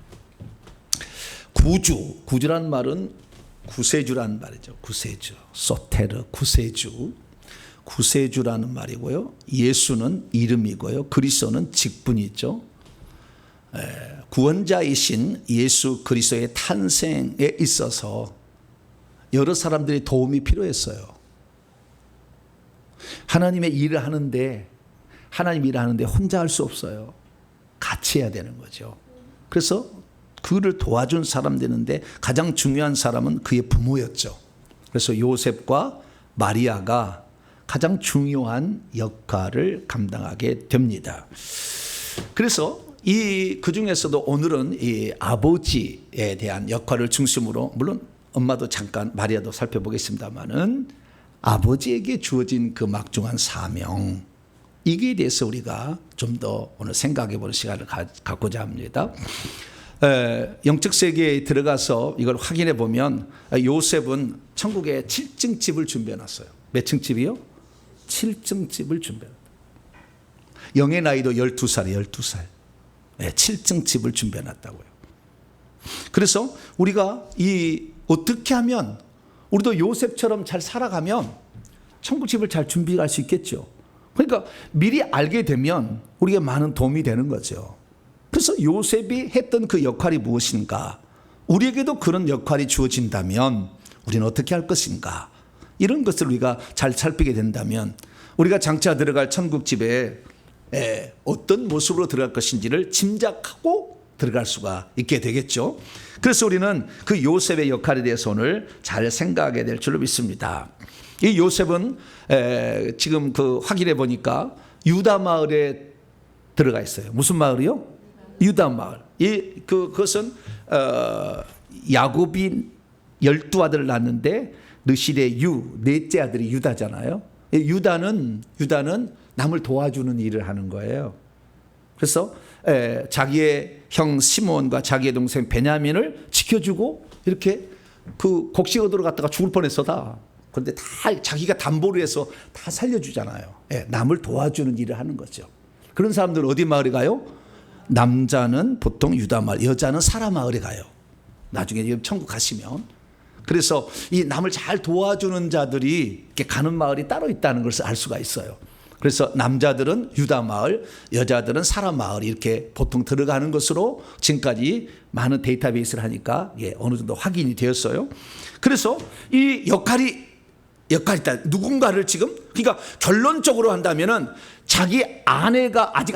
구주란 말은 구세주라는 말이죠. 구세주, 소테르, 구세주라는 말이고요. 예수는 이름이고요. 그리스도는 직분이죠. 구원자이신 예수 그리스도의 탄생에 있어서 여러 사람들의 도움이 필요했어요. 하나님의 일을 하는데 하나님 일을 하는데 혼자 할 수 없어요. 같이 해야 되는 거죠. 그래서 그를 도와준 사람 되는데 가장 중요한 사람은 그의 부모였죠. 그래서 요셉과 마리아가 가장 중요한 역할을 감당하게 됩니다. 그래서 그 중에서도 오늘은 이 아버지에 대한 역할을 중심으로, 물론 엄마도 잠깐 마리아도 살펴보겠습니다만은, 아버지에게 주어진 그 막중한 사명, 이게 대해서 우리가 좀 더 오늘 생각해 보는 시간을 갖고자 합니다. 영적 세계에 들어가서 이걸 확인해 보면 요셉은 천국에 7층 집을 준비해 놨어요. 몇 층 집이요? 7층 집을 준비해 놨어요. 영의 나이도 12살이에요. 12살. 7층 집을 준비해 놨다고요. 그래서 우리가 어떻게 하면 우리도 요셉처럼 잘 살아가면 천국 집을 잘 준비할 수 있겠죠. 그러니까 미리 알게 되면 우리에게 많은 도움이 되는 거죠. 그래서 요셉이 했던 그 역할이 무엇인가, 우리에게도 그런 역할이 주어진다면 우리는 어떻게 할 것인가, 이런 것을 우리가 잘 살피게 된다면 우리가 장차 들어갈 천국집에 어떤 모습으로 들어갈 것인지를 짐작하고 들어갈 수가 있게 되겠죠. 그래서 우리는 그 요셉의 역할에 대해서 오늘 잘 생각하게 될 줄로 믿습니다. 이 요셉은 지금 확인해 보니까 유다 마을에 들어가 있어요. 무슨 마을이요? 유다 마을. 그것은 야곱이 12아들을 낳았는데 르실의 넷째 아들이 유다잖아요. 유다는 남을 도와주는 일을 하는 거예요. 그래서 자기의 형 시몬과 자기의 동생 베냐민을 지켜주고 이렇게 그 곡식 얻으러 갔다가 죽을 뻔했어 다. 그런데 다 자기가 담보를 해서 다 살려주잖아요. 남을 도와주는 일을 하는 거죠. 그런 사람들은 어디 마을에 가요? 남자는 보통 유다 마을, 여자는 사라 마을에 가요. 나중에 천국 가시면. 그래서 이 남을 잘 도와주는 자들이 이렇게 가는 마을이 따로 있다는 것을 알 수가 있어요. 그래서 남자들은 유다 마을, 여자들은 사라 마을, 이렇게 보통 들어가는 것으로 지금까지 많은 데이터베이스를 하니까 어느 정도 확인이 되었어요. 그래서 이 역할이 있다. 누군가를 지금, 그러니까 결론적으로 한다면은 자기 아내가 아직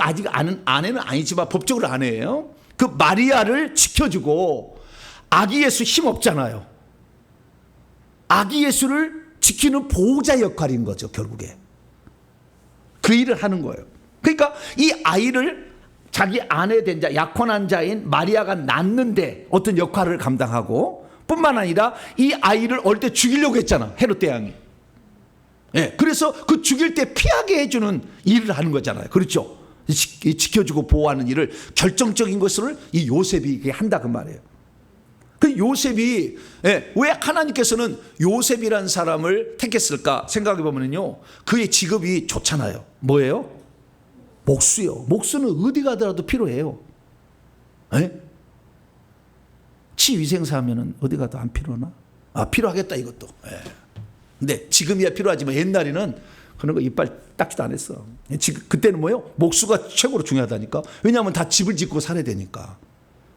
아내는 아니지만 법적으로 아내예요. 그 마리아를 지켜주고, 아기 예수 힘 없잖아요. 아기 예수를 지키는 보호자 역할인 거죠, 결국에. 그 일을 하는 거예요. 그러니까 이 아이를 자기 아내 된 자, 약혼한 자인 마리아가 낳는데 어떤 역할을 감당하고, 뿐만 아니라 이 아이를 어릴 때 죽이려고 했잖아, 헤롯 대왕이. 그래서 그 죽일 때 피하게 해주는 일을 하는 거잖아요. 그렇죠? 지켜주고 보호하는 일을, 결정적인 것을 이 요셉이 한다 그 말이에요. 그 요셉이 왜 하나님께서는 요셉이라는 사람을 택했을까 생각해 보면요, 그의 직업이 좋잖아요. 뭐예요? 목수요. 목수는 어디 가더라도 필요해요. 치위생사 하면은 어디 가도 안 필요하나? 필요하겠다 이것도. 근데 지금이야 필요하지만 옛날에는 그런 거 이빨 닦지도 안 했어. 그때는 뭐예요? 목수가 최고로 중요하다니까. 왜냐하면 다 집을 짓고 살아야 되니까.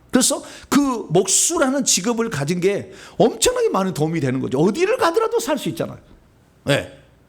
그래서 그 목수라는 직업을 가진 게 엄청나게 많은 도움이 되는 거죠. 어디를 가더라도 살 수 있잖아요.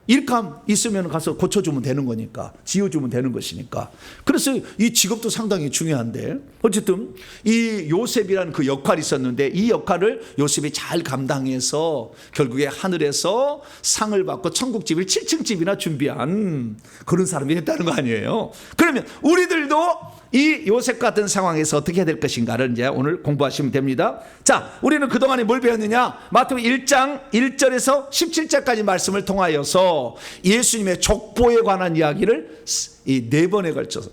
일감 있으면 가서 고쳐주면 되는 거니까, 지어주면 되는 것이니까. 그래서 이 직업도 상당히 중요한데, 어쨌든 이 요셉이라는 그 역할이 있었는데, 이 역할을 요셉이 잘 감당해서 결국에 하늘에서 상을 받고 천국집을 7층 집이나 준비한 그런 사람이 됐다는 거 아니에요. 그러면 우리들도 이 요셉 같은 상황에서 어떻게 해야 될 것인가를 이제 오늘 공부하시면 됩니다. 자, 우리는 그동안에 뭘 배웠느냐? 마태복음 1장 1절에서 17절까지 말씀을 통하여서 예수님의 족보에 관한 이야기를 이 4번에 걸쳐서,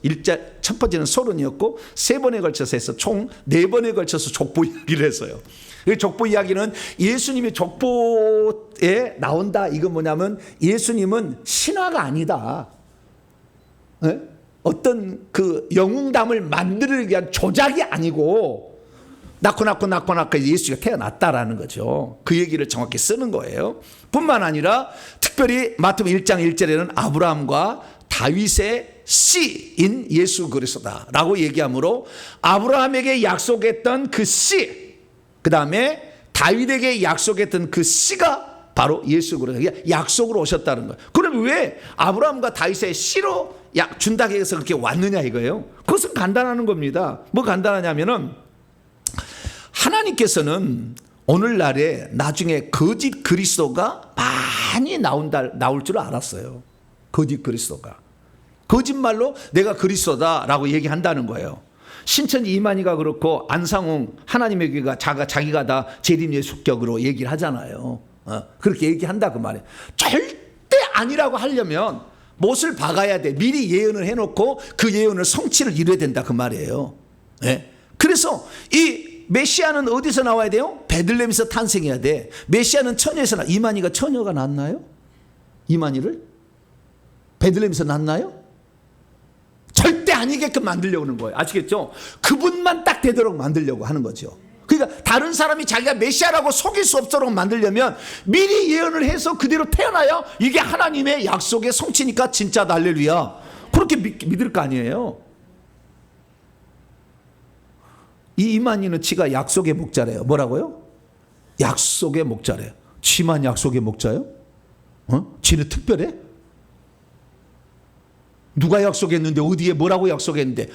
첫 번째는 소론이었고 3번에 걸쳐서 해서 총 4번에 걸쳐서 족보 이야기를 했어요. 이 족보 이야기는 예수님의 족보에 나온다. 이건 뭐냐면 예수님은 신화가 아니다. 어떤 그 영웅담을 만들기 위한 조작이 아니고 낳고 예수가 태어났다라는 거죠. 그 얘기를 정확히 쓰는 거예요. 뿐만 아니라 특별히 마태복음 1장 1절에는 아브라함과 다윗의 씨인 예수 그리스도다라고 얘기하므로 아브라함에게 약속했던 그 씨, 그 다음에 다윗에게 약속했던 그 씨가 바로 예수 그리스도, 약속으로 오셨다는 거예요. 그럼 왜 아브라함과 다윗의 씨로 준다고 해서 그렇게 왔느냐 이거예요. 그것은 간단한 겁니다. 뭐 간단하냐면은 하나님께서는 오늘날에 나중에 거짓 그리스도가 많이 나올 줄 알았어요. 거짓 그리스도가. 거짓말로 내가 그리스도다라고 얘기한다는 거예요. 신천지 이만희가 그렇고 안상홍 하나님의 교회가 자기가 다 재림의 숙격으로 얘기를 하잖아요. 그렇게 얘기한다 그 말이에요. 절대 아니라고 하려면 못을 박아야 돼. 미리 예언을 해놓고 그 예언을 성취를 이뤄야 된다 그 말이에요. 네? 그래서 이 메시아는 어디서 나와야 돼요? 베들레헴에서 탄생해야 돼. 메시아는 처녀에서 이만희가 처녀가 낳나요? 이만희를? 베들레헴에서 낳나요? 절대 아니게끔 만들려고 하는 거예요. 아시겠죠? 그분만 딱 되도록 만들려고 하는 거죠. 그러니까 다른 사람이 자기가 메시아라고 속일 수 없도록 만들려면 미리 예언을 해서 그대로 태어나야 이게 하나님의 약속의 성취니까 진짜다 할렐루야. 그렇게 믿을 거 아니에요. 이 이만희는 지가 약속의 목자래요. 뭐라고요? 약속의 목자래요. 지만 약속의 목자요? 지는 특별해? 누가 약속했는데 어디에 뭐라고 약속했는데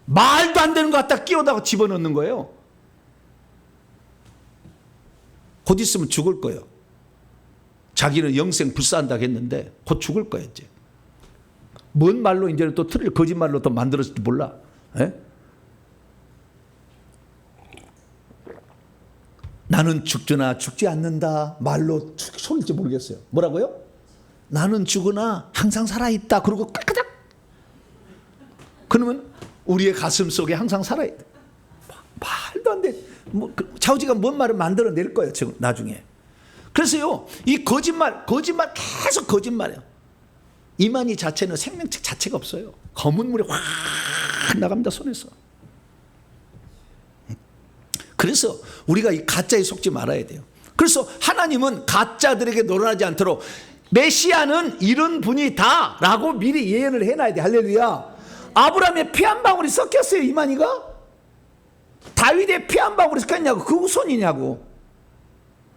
말도 안 되는 거 갖다 끼워다가 집어넣는 거예요. 곧 있으면 죽을 거예요. 자기는 영생 불사한다고 했는데 곧 죽을 거예요. 이제 뭔 말로 이제는 또 틀릴 거짓말로 또 만들었을지 몰라. 에? 나는 죽거나 죽지 않는다 말로 속일지 모르겠어요. 뭐라고요? 나는 죽으나 항상 살아있다. 그리고 까까작. 그러면 우리의 가슴 속에 항상 살아있다. 말도 안 돼. 좌우지가 뭔 말을 만들어낼 거예요. 지금 나중에. 그래서요, 이 거짓말 계속 거짓말이에요. 이만희 자체는 생명체 자체가 없어요. 검은 물이 확 나갑니다. 손에서. 그래서 우리가 이 가짜에 속지 말아야 돼요. 그래서 하나님은 가짜들에게 놀아나지 않도록 메시아는 이런 분이다 라고 미리 예언을 해놔야 돼. 할렐루야. 아브라함의 피 한 방울이 섞였어요. 이만희가. 다윗의 피 한 방울이 섞였냐고. 그 후손이냐고.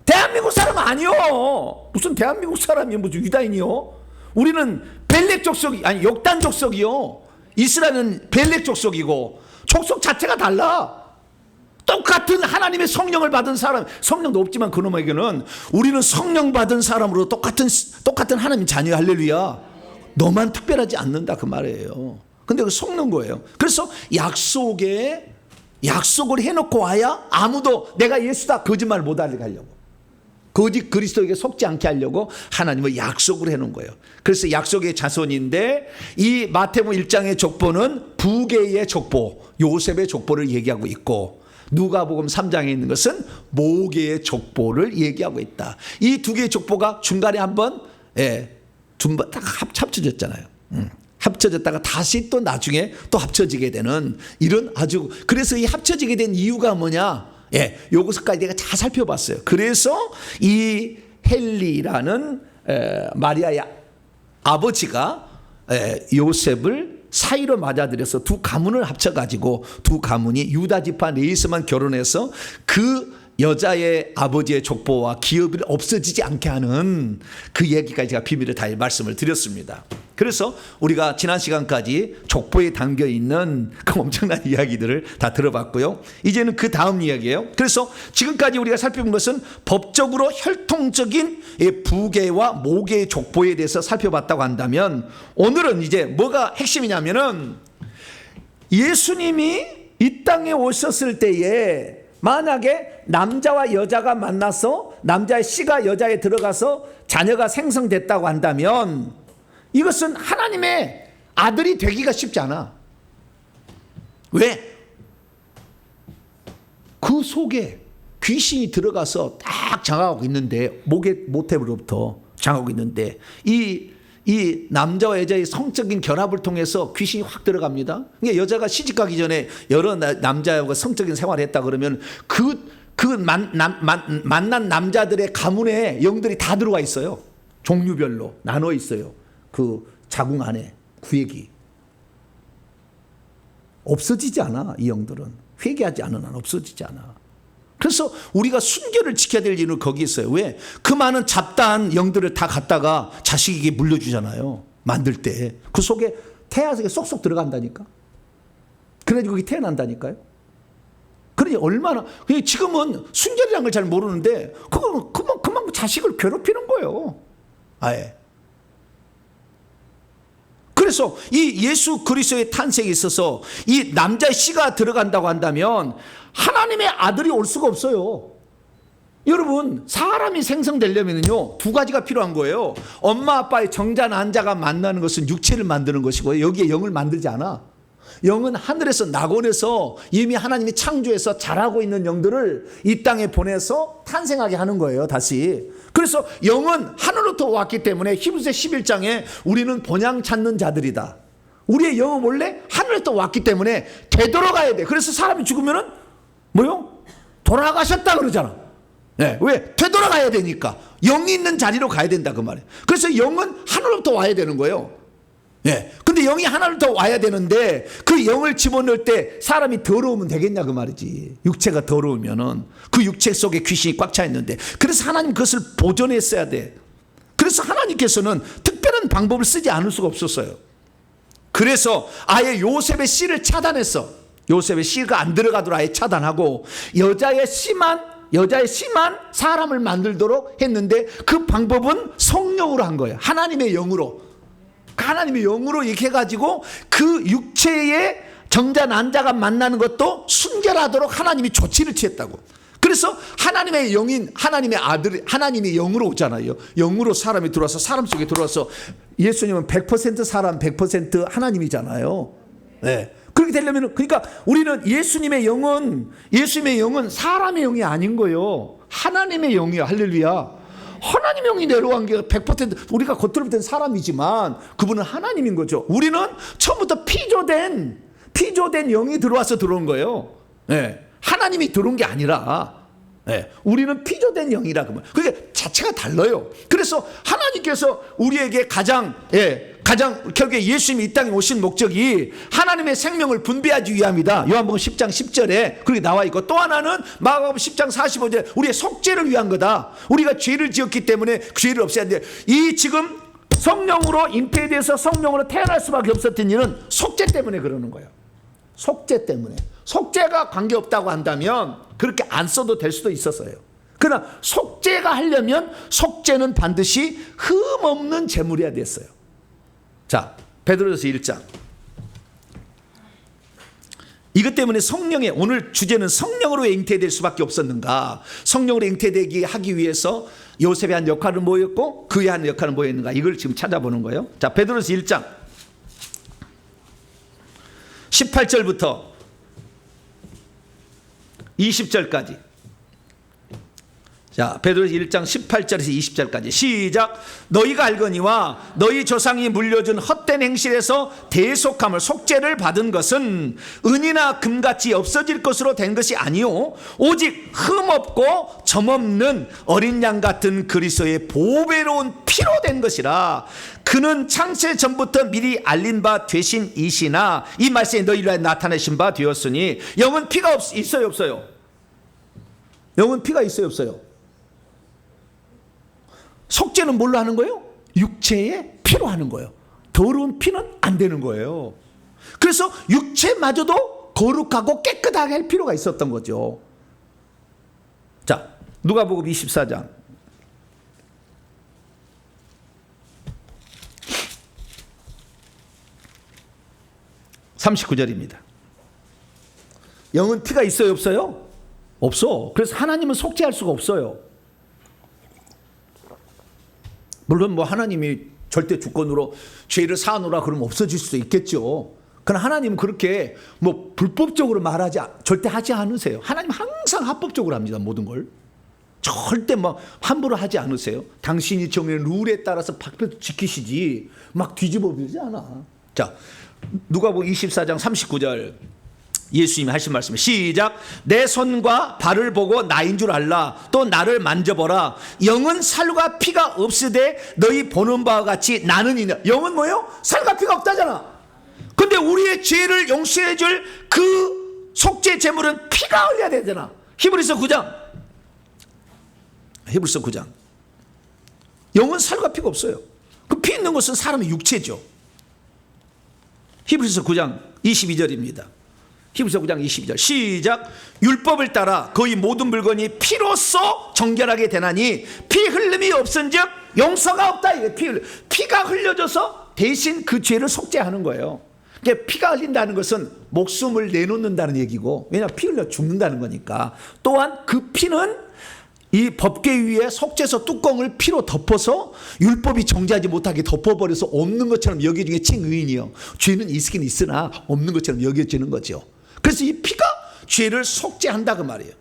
대한민국 사람 아니요. 무슨 대한민국 사람이 무슨 유다인이요. 우리는 벨렉 족속이 아니 욕단 족속이요. 이스라엘은 벨렉 족속이고 족속 자체가 달라. 똑같은 하나님의 성령을 받은 사람, 성령도 없지만 그놈에게는 우리는 성령 받은 사람으로 똑같은 하나님 자녀. 할렐루야. 너만 특별하지 않는다 그 말이에요. 근데 그 속는 거예요. 그래서 약속을 해놓고 와야 아무도 내가 예수다 거짓말 못하게 하려고, 거짓 그리스도에게 속지 않게 하려고 하나님은 약속을 해놓은 거예요. 그래서 약속의 자손인데 이 마태복음 1장의 족보는 부계의 족보, 요셉의 족보를 얘기하고 있고, 누가복음 3장에 있는 것은 모계의 족보를 얘기하고 있다. 이 두 개의 족보가 중간에 한번 딱 합쳐졌잖아요. 합쳐졌다가 다시 또 나중에 또 합쳐지게 되는 이런 아주, 그래서 이 합쳐지게 된 이유가 뭐냐? 요것까지 내가 잘 살펴봤어요. 그래서 이 헬리라는 마리아의 아버지가 요셉을 사이로 맞아들여서 두 가문을 합쳐가지고 두 가문이 유다 지파 내에서만 결혼해서 그 여자의 아버지의 족보와 기업이 없어지지 않게 하는 그 얘기까지 제가 비밀을 다 말씀을 드렸습니다. 그래서 우리가 지난 시간까지 족보에 담겨 있는 그 엄청난 이야기들을 다 들어봤고요. 이제는 그 다음 이야기예요. 그래서 지금까지 우리가 살펴본 것은 법적으로 혈통적인 부계와 모계의 족보에 대해서 살펴봤다고 한다면, 오늘은 이제 뭐가 핵심이냐면은 예수님이 이 땅에 오셨을 때에 만약에 남자와 여자가 만나서 남자의 씨가 여자에 들어가서 자녀가 생성됐다고 한다면 이것은 하나님의 아들이 되기가 쉽지 않아. 왜? 그 속에 귀신이 들어가서 딱 장악하고 있는데, 모태로부터 장악하고 있는데 이 남자와 여자의 성적인 결합을 통해서 귀신이 확 들어갑니다. 그러니까 여자가 시집가기 전에 여러 남자하고 성적인 생활을 했다 그러면 만난 남자들의 가문에 영들이 다 들어와 있어요. 종류별로 나눠 있어요. 그 자궁 안에 구획이 없어지지 않아. 이 영들은 회개하지 않은 한 없어지지 않아. 그래서 우리가 순결을 지켜야 될 이유는 거기 있어요. 왜? 그 많은 잡다한 영들을 다 갖다가 자식에게 물려주잖아요. 만들 때 그 속에 태아석에 쏙쏙 들어간다니까. 그래가지고 그게 태어난다니까요. 그러니 얼마나, 지금은 순결이라는 걸 잘 모르는데 그만 자식을 괴롭히는 거예요. 아예. 그래서 이 예수 그리스도의 탄생에 있어서 이 남자의 씨가 들어간다고 한다면 하나님의 아들이 올 수가 없어요. 여러분, 사람이 생성되려면요 두 가지가 필요한 거예요. 엄마 아빠의 정자 난자가 만나는 것은 육체를 만드는 것이고요, 여기에 영을 만들지 않아. 영은 하늘에서 낙원에서 이미 하나님이 창조해서 자라고 있는 영들을 이 땅에 보내서 탄생하게 하는 거예요, 다시. 그래서 영은 하늘로부터 왔기 때문에 히브리서 11장에 우리는 본향 찾는 자들이다. 우리의 영은 원래 하늘로부터 왔기 때문에 되돌아가야 돼. 그래서 사람이 죽으면은 뭐요? 돌아가셨다 그러잖아. 네, 왜? 되돌아가야 되니까. 영이 있는 자리로 가야 된다 그 말이에요. 그래서 영은 하늘로부터 와야 되는 거예요. 예. 근데 영이 하나로부터 와야 되는데 그 영을 집어넣을 때 사람이 더러우면 되겠냐 그 말이지. 육체가 더러우면은 그 육체 속에 귀신이 꽉 차 있는데, 그래서 하나님 그것을 보존했어야 돼. 그래서 하나님께서는 특별한 방법을 쓰지 않을 수가 없었어요. 그래서 아예 요셉의 씨를 차단했어. 요셉의 씨가 안 들어가도록 아예 차단하고 여자의 씨만 사람을 만들도록 했는데, 그 방법은 성령으로 한 거예요. 하나님의 영으로 이렇게 해가지고 그 육체의 정자 난자가 만나는 것도 순결하도록 하나님이 조치를 취했다고. 그래서 하나님의 영인 하나님의 아들이 하나님의 영으로 오잖아요. 영으로 사람이 들어와서 사람 속에 들어와서, 예수님은 100% 사람 100% 하나님이잖아요. 네. 그렇게 되려면, 그러니까 우리는 예수님의 영은 사람의 영이 아닌 거예요. 하나님의 영이에요. 할렐루야. 하나님의 영이 내려간 게 100% 우리가 겉으로 볼 때는 사람이지만 그분은 하나님인 거죠. 우리는 처음부터 피조된 영이 들어와서 들어온 거예요. 네. 하나님이 들어온 게 아니라, 네, 우리는 피조된 영이라 그러면 그게 자체가 달라요. 그래서 하나님께서 우리에게 가장 결국에 예수님이 이 땅에 오신 목적이 하나님의 생명을 분배하기 위함이다. 요한복음 10장 10절에 그렇게 나와 있고, 또 하나는 마가복음 10장 45절에 우리의 속죄를 위한 거다. 우리가 죄를 지었기 때문에 그 죄를 없애야 돼. 이 지금 성령으로 잉태돼서 성령으로 태어날 수밖에 없었던 일은 속죄 때문에 그러는 거예요. 속죄 때문에. 속죄가 관계없다고 한다면 그렇게 안 써도 될 수도 있었어요. 그러나 속죄가 하려면 속죄는 반드시 흠없는 제물이어야 됐어요. 자, 베드로전서 1장. 이것 때문에 성령의, 오늘 주제는 성령으로 잉태될 수밖에 없었는가, 성령으로 잉태되기 하기 위해서 요셉이 한 역할은 뭐였고 그의 한 역할은 뭐였는가, 이걸 지금 찾아보는 거예요. 자, 베드로전서 1장 18절부터 20절까지. 자, 베드로전서 1장 18절에서 20절까지 시작. 너희가 알거니와 너희 조상이 물려준 헛된 행실에서 대속함을, 속죄를 받은 것은 은이나 금같이 없어질 것으로 된 것이 아니요 오직 흠없고 점없는 어린 양 같은 그리스도의 보배로운 피로 된 것이라. 그는 창세 전부터 미리 알린 바 되신 이시나 이 말씀에 너희를 위하여 나타내신 바 되었으니. 영은 피가 있어요 없어요? 영은 피가 있어요 없어요? 속죄는 뭘로 하는 거예요? 육체의 피로 하는 거예요. 더러운 피는 안 되는 거예요. 그래서 육체마저도 거룩하고 깨끗하게 할 필요가 있었던 거죠. 자, 누가복음 24장 39절입니다. 영은 피가 있어요 없어요? 없어. 그래서 하나님은 속죄할 수가 없어요. 물론 뭐 하나님이 절대 주권으로 죄를 사하노라 그러면 없어질 수도 있겠죠. 그러나 하나님은 그렇게 뭐 불법적으로 절대 하지 않으세요. 하나님 항상 합법적으로 합니다. 모든 걸 절대 막 함부로 하지 않으세요. 당신이 정해놓은 룰에 따라서 박벽 지키시지 막 뒤집어 버리지 않아. 자, 누가복음 24장 39절 예수님이 하신 말씀 시작. 내 손과 발을 보고 나인 줄 알라. 또 나를 만져보라. 영은 살과 피가 없으되 너희 보는 바와 같이 나는 이냐. 영은 뭐예요? 살과 피가 없다잖아. 근데 우리의 죄를 용서해 줄 그 속죄 제물은 피가 흘려야 되잖아. 히브리서 9장. 영은 살과 피가 없어요. 그 피 있는 것은 사람의 육체죠. 히브리서 9장 22절입니다. 히브리서 9장 22절 시작. 율법을 따라 거의 모든 물건이 피로써 정결하게 되나니 피 흘림이 없은즉 용서가 없다. 이게 피가 흘려져서 대신 그 죄를 속죄하는 거예요. 그러니까 피가 흘린다는 것은 목숨을 내놓는다는 얘기고, 왜냐하면 피 흘려 죽는다는 거니까. 또한 그 피는 이 법궤 위에 속죄서 뚜껑을 피로 덮어서 율법이 정죄하지 못하게 덮어버려서 없는 것처럼 여겨지는 게 칭의인이요. 죄는 있긴 있으나 없는 것처럼 여겨지는 거죠. 그래서 이 피가 죄를 속죄한다 그 말이에요.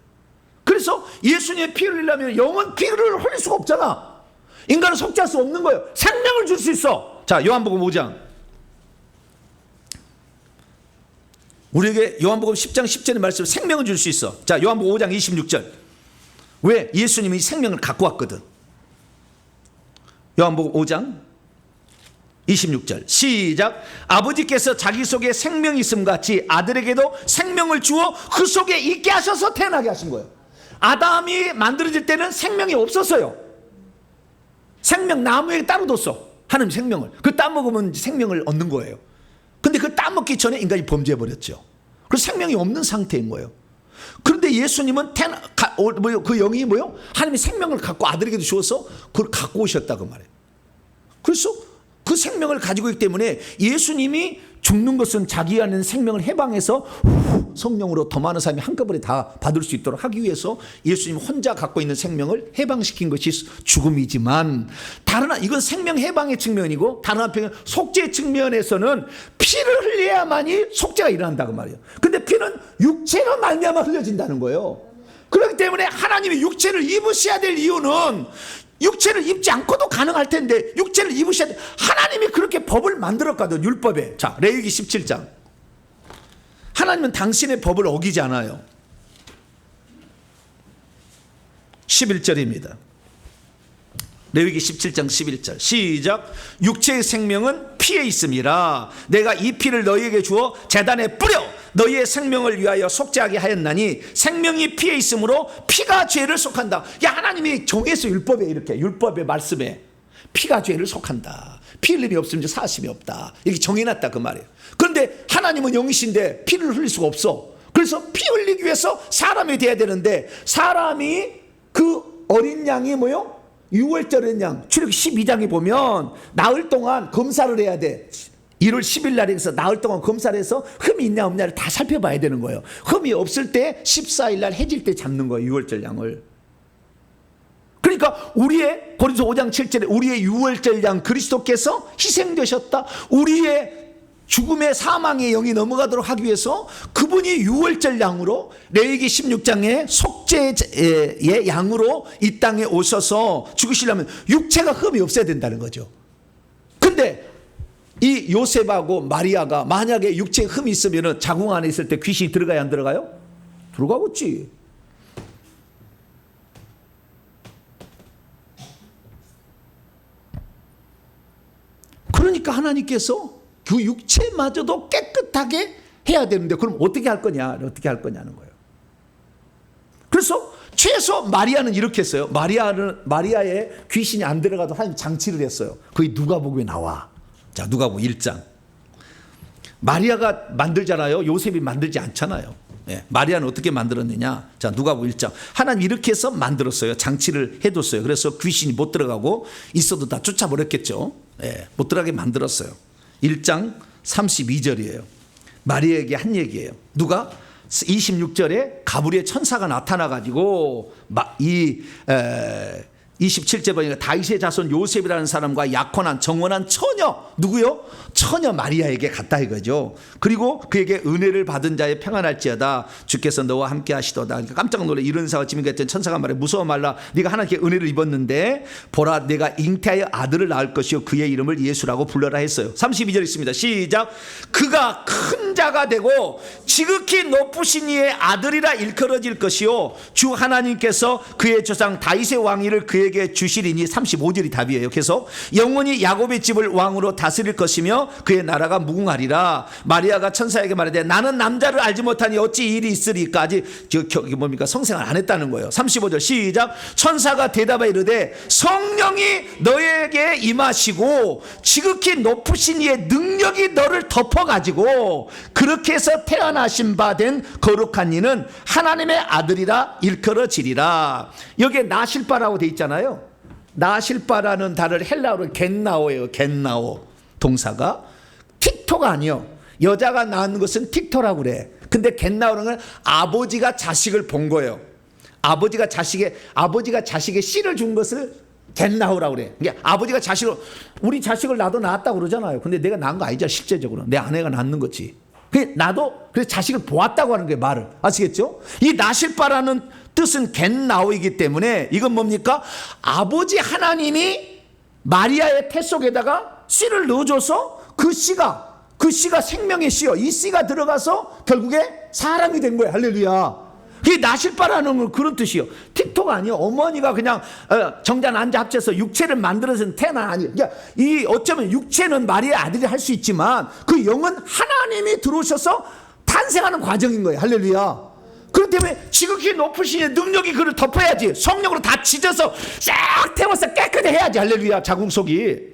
그래서 예수님의 피를 흘리려면 영원 피를 흘릴 수가 없잖아. 인간은 속죄할 수 없는 거예요. 생명을 줄 수 있어. 자, 요한복음 5장. 우리에게 요한복음 10장 10절의 말씀, 생명을 줄 수 있어. 자, 요한복음 5장 26절. 왜? 예수님이 생명을 갖고 왔거든. 요한복음 5장 26절 시작. 아버지께서 자기 속에 생명이 있음 같이 아들에게도 생명을 주어 그 속에 있게 하셔서 태어나게 하신 거예요. 아담이 만들어질 때는 생명이 없었어요. 생명 나무에 따로 뒀어. 하나님 생명을. 그 따먹으면 생명을 얻는 거예요. 근데 그 따먹기 전에 인간이 범죄해버렸죠. 그래서 생명이 없는 상태인 거예요. 그런데 예수님은 그 영이 뭐요? 하나님의 생명을 갖고 아들에게도 주어서 그걸 갖고 오셨다고 말해요. 그래서 그 생명을 가지고 있기 때문에 예수님이 죽는 것은 자기 안에 생명을 해방해서 성령으로 더 많은 사람이 한꺼번에 다 받을 수 있도록 하기 위해서 예수님 혼자 갖고 있는 생명을 해방시킨 것이 죽음이지만, 이건 생명 해방의 측면이고, 다른 한편은 속죄 측면에서는 피를 흘려야만이 속죄가 일어난다고 말이에요. 근데 피는 육체로 말미암아 흘려진다는 거예요. 그렇기 때문에 하나님이 육체를 입으셔야 될 이유는, 육체를 입지 않고도 가능할 텐데 육체를 입으셔야 돼. 하나님이 그렇게 법을 만들었거든, 율법에. 자, 레위기 17장. 하나님은 당신의 법을 어기지 않아요. 11절입니다. 레위기 17장 11절 시작. 육체의 생명은 피에 있음이라 내가 이 피를 너희에게 주어 제단에 뿌려 너희의 생명을 위하여 속죄하게 하였나니 생명이 피에 있으므로 피가 죄를 속한다. 야, 하나님이 정해서 율법에, 이렇게 율법의 말씀에 피가 죄를 속한다. 피 흘림이 없으면 사심이 없다. 이렇게 정해놨다 그 말이에요. 그런데 하나님은 영이신데 피를 흘릴 수가 없어. 그래서 피 흘리기 위해서 사람이 돼야 되는데, 사람이 그 어린 양이 뭐요? 6월절 어린 양, 출애굽기 12장에 보면 나흘 동안 검사를 해야 돼. 1월 10일 날에 서 나흘 동안 검사를 해서 흠이 있냐 없냐를 다 살펴봐야 되는 거예요. 흠이 없을 때 14일 날 해질 때 잡는 거예요, 6월절 양을. 그러니까 우리의 고린도서 5장 7절에 우리의 6월절 양 그리스도께서 희생되셨다. 우리의 죽음의 사망의 영이 넘어가도록 하기 위해서 그분이 6월절 양으로 레위기 16장의 속죄의 양으로 이 땅에 오셔서 죽으시려면 육체가 흠이 없어야 된다는 거죠. 근데 이 요셉하고 마리아가 만약에 육체에 흠이 있으면 자궁 안에 있을 때 귀신이 들어가야 안 들어가요? 들어가겠지. 그러니까 하나님께서 그 육체마저도 깨끗하게 해야 되는데, 그럼 어떻게 할 거냐? 어떻게 할 거냐는 거예요. 그래서 최소 마리아는 이렇게 했어요. 마리아의 귀신이 안 들어가도 하나님 장치를 했어요. 그게 누가복음에 나와. 자, 누가복음 1장. 마리아가 만들잖아요. 요셉이 만들지 않잖아요. 예, 마리아는 어떻게 만들었느냐? 자, 누가복음 1장. 하나님 이렇게 해서 만들었어요. 장치를 해뒀어요. 그래서 귀신이 못 들어가고 있어도 다 쫓아버렸겠죠. 예, 못 들어가게 만들었어요. 1장 32절이에요. 마리아에게 한 얘기예요. 누가? 26절에 가브리엘 천사가 나타나가지고 27절 보니까 다윗의 자손 요셉이라는 사람과 약혼한 정원한 처녀, 누구요? 처녀 마리아에게 갔다 이거죠. 그리고 그에게 은혜를 받은 자의 평안할지어다 주께서 너와 함께 하시도다. 그러니까 깜짝 놀래 이런 사가 지금 같은 천사가 말해 무서워 말라. 네가 하나님께 은혜를 입었는데 보라 내가 잉태하여 아들을 낳을 것이요 그의 이름을 예수라고 불러라 했어요. 32절 있습니다. 시작. 그가 큰 자가 되고 지극히 높으신 이의 아들이라 일컬어질 것이요 주 하나님께서 그의 조상 다윗의 왕위를 그에게 주시리니. 35절이 답이에요. 계속 영원히 야곱의 집을 왕으로 다스릴 것이며 그의 나라가 무궁하리라. 마리아가 천사에게 말하되 나는 남자를 알지 못하니 어찌 이 일이 있으리까. 아직 뭡니까? 성생을 안 했다는 거예요. 35절 시작. 천사가 대답하여 이르되 성령이 너에게 임하시고 지극히 높으신 이의 능력이 너를 덮어가지고 그렇게 해서 태어나신 바 된 거룩한 이는 하나님의 아들이라 일컬어지리라. 여기에 나실바라고 돼 있잖아요. 나실바라는 단어를 헬라어로 겐나오예요. 겐나오. 동사가 틱토가 아니요. 여자가 낳은 것은 틱토라고 그래. 근데 겟 나오는 건 아버지가 자식을 본 거예요. 아버지가 자식의 씨를 준 것을 겟 나오라고 그래. 그러니까 아버지가 우리 자식을 나도 낳았다고 그러잖아요. 근데 내가 낳은 거 아니잖아. 실제적으로 내 아내가 낳는 거지. 나도 그래서 자식을 보았다고 하는 거예요. 말을 아시겠죠? 이 나실 바라는 뜻은 겟 나오이기 때문에 이건 뭡니까? 아버지 하나님이 마리아의 태 속에다가 씨를 넣어줘서 그 씨가 생명의 씨요. 이 씨가 들어가서 결국에 사람이 된 거예요. 할렐루야. 이 나실바라는 건 그런 뜻이요. 틱톡 아니요. 어머니가 그냥 정자 난자 합쳐서 육체를 만들어서 태어난 아니에요. 그러니까 이 어쩌면 육체는 마리아의 아들이 할 수 있지만 그 영은 하나님이 들어오셔서 탄생하는 과정인 거예요. 할렐루야. 그렇기 때문에 지극히 높으신 능력이 그를 덮어야지. 성령으로 다 찢어서 싹 태워서 깨끗이 해야지. 할렐루야. 자궁 속이.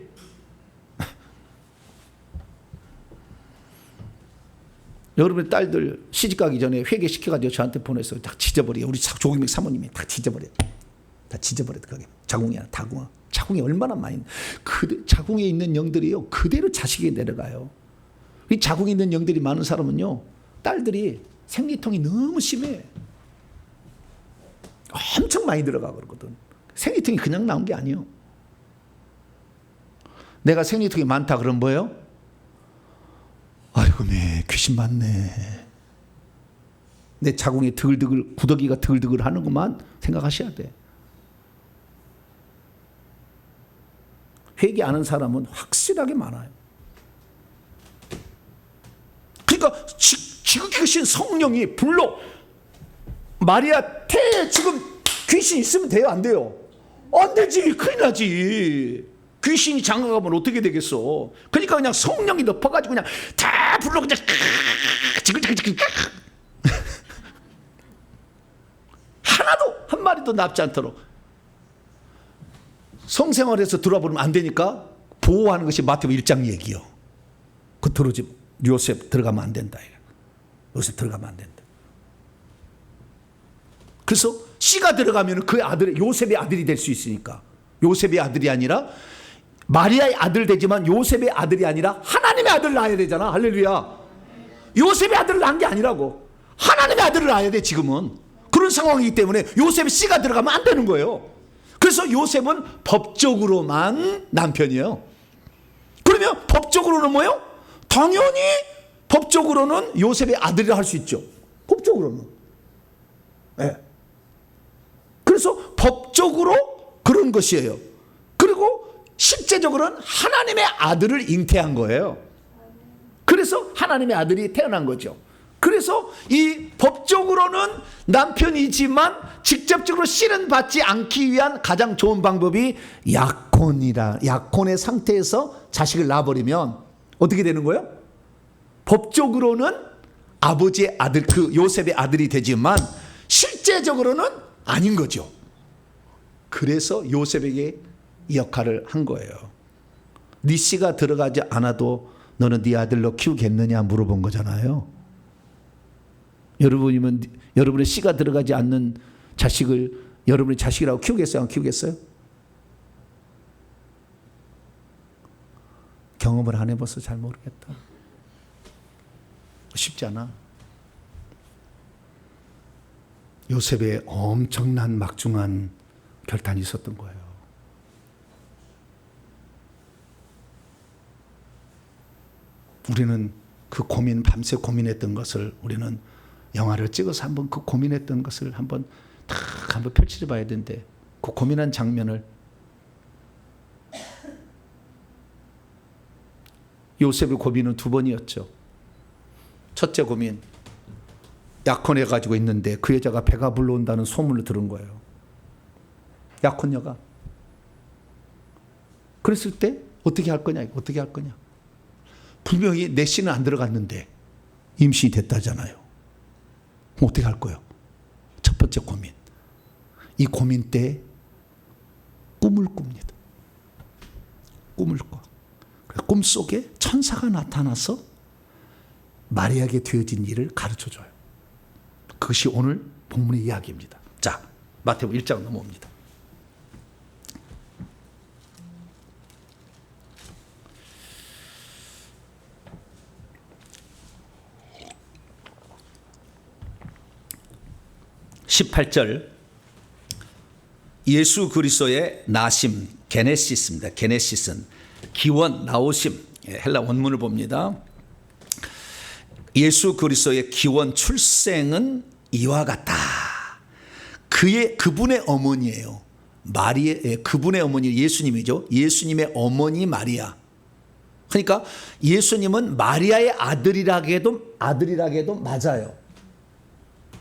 여러분의 딸들 시집가기 전에 회개시켜가지고 저한테 보내서 다 지져버려. 우리 조경mek 사모님이 다 지져버려. 다 지져버려. 자궁이야, 다궁아. 자궁이 얼마나 많이. 자궁에 있는 영들이요. 그대로 자식에게 내려가요. 이 자궁에 있는 영들이 많은 사람은요. 딸들이 생리통이 너무 심해. 엄청 많이 들어가 그러거든. 생리통이 그냥 나온 게 아니에요. 내가 생리통이 많다 그러면 뭐예요? 아이고, 네, 귀신 많네. 내 자궁에 드글드글, 구더기가 드글드글 하는 것만 생각하셔야 돼. 회개 안 하는 사람은 확실하게 많아요. 그러니까 지극히 크신 성령이 불러 마리아 태에 지금 귀신 있으면 돼요? 안 돼요? 안 되지. 큰일 나지. 귀신이 장가가면 어떻게 되겠어? 그러니까 그냥 성령이 덮어가지고 그냥 다 불러 그냥 지글지글 하나도 한 마리도 납지 않도록 성생활에서 들어와 보면 안 되니까 보호하는 것이 마태복음 1장 얘기요. 그 들어오지 요셉 들어가면 안 된다. 요셉 들어가면 안 된다. 그래서 씨가 들어가면 그 아들이 요셉의 아들이 될 수 있으니까 요셉의 아들이 아니라 마리아의 아들 되지만 요셉의 아들이 아니라 하나님의 아들을 낳아야 되잖아. 할렐루야. 요셉의 아들을 낳은 게 아니라고. 하나님의 아들을 낳아야 돼 지금은. 그런 상황이기 때문에 요셉의 씨가 들어가면 안 되는 거예요. 그래서 요셉은 법적으로만 남편이에요. 그러면 법적으로는 뭐예요? 당연히 법적으로는 요셉의 아들이라 할 수 있죠. 법적으로는. 네. 그래서 법적으로 그런 것이에요. 그리고 실제적으로는 하나님의 아들을 잉태한 거예요. 그래서 하나님의 아들이 태어난 거죠. 그래서 이 법적으로는 남편이지만 직접적으로 씨는 받지 않기 위한 가장 좋은 방법이 약혼의 상태에서 자식을 낳아버리면 어떻게 되는 거예요? 법적으로는 아버지의 아들, 그 요셉의 아들이 되지만 실제적으로는 아닌 거죠. 그래서 요셉에게 이 역할을 한 거예요. 네 씨가 들어가지 않아도 너는 네 아들로 키우겠느냐 물어본 거잖아요. 여러분이면 여러분의 씨가 들어가지 않는 자식을 여러분의 자식이라고 키우겠어요? 안 키우겠어요? 경험을 안 해봐서 잘 모르겠다. 쉽지 않아. 요셉의 엄청난 막중한 결단이 있었던 거예요. 우리는 그 밤새 고민했던 것을 우리는 영화를 찍어서 한번 그 고민했던 것을 한번 펼쳐 봐야 되는데 그 고민한 장면을 요셉의 고민은 두 번이었죠. 첫째 고민, 약혼해 가지고 있는데 그 여자가 배가 불러온다는 소문을 들은 거예요. 약혼녀가. 그랬을 때 어떻게 할 거냐? 어떻게 할 거냐? 분명히 내 씨는 안 들어갔는데 임신이 됐다잖아요. 어떻게 할 거예요? 첫 번째 고민. 이 고민 때 꿈을 꿉니다. 꿈을 꿔. 꿈 속에 천사가 나타나서 마리아에게 되어진 일을 가르쳐줘요. 그것이 오늘 본문의 이야기입니다. 자, 마태복음 1장 넘어옵니다. 18절 예수 그리스도의 나심 게네시스입니다. 게네시스는 기원, 나오심, 헬라 원문을 봅니다. 예수 그리스도의 기원 출생은 이와 같다. 그분의 어머니예요. 그분의 어머니 예수님이죠. 예수님의 어머니 마리아. 그러니까 예수님은 마리아의 아들이라게도 맞아요.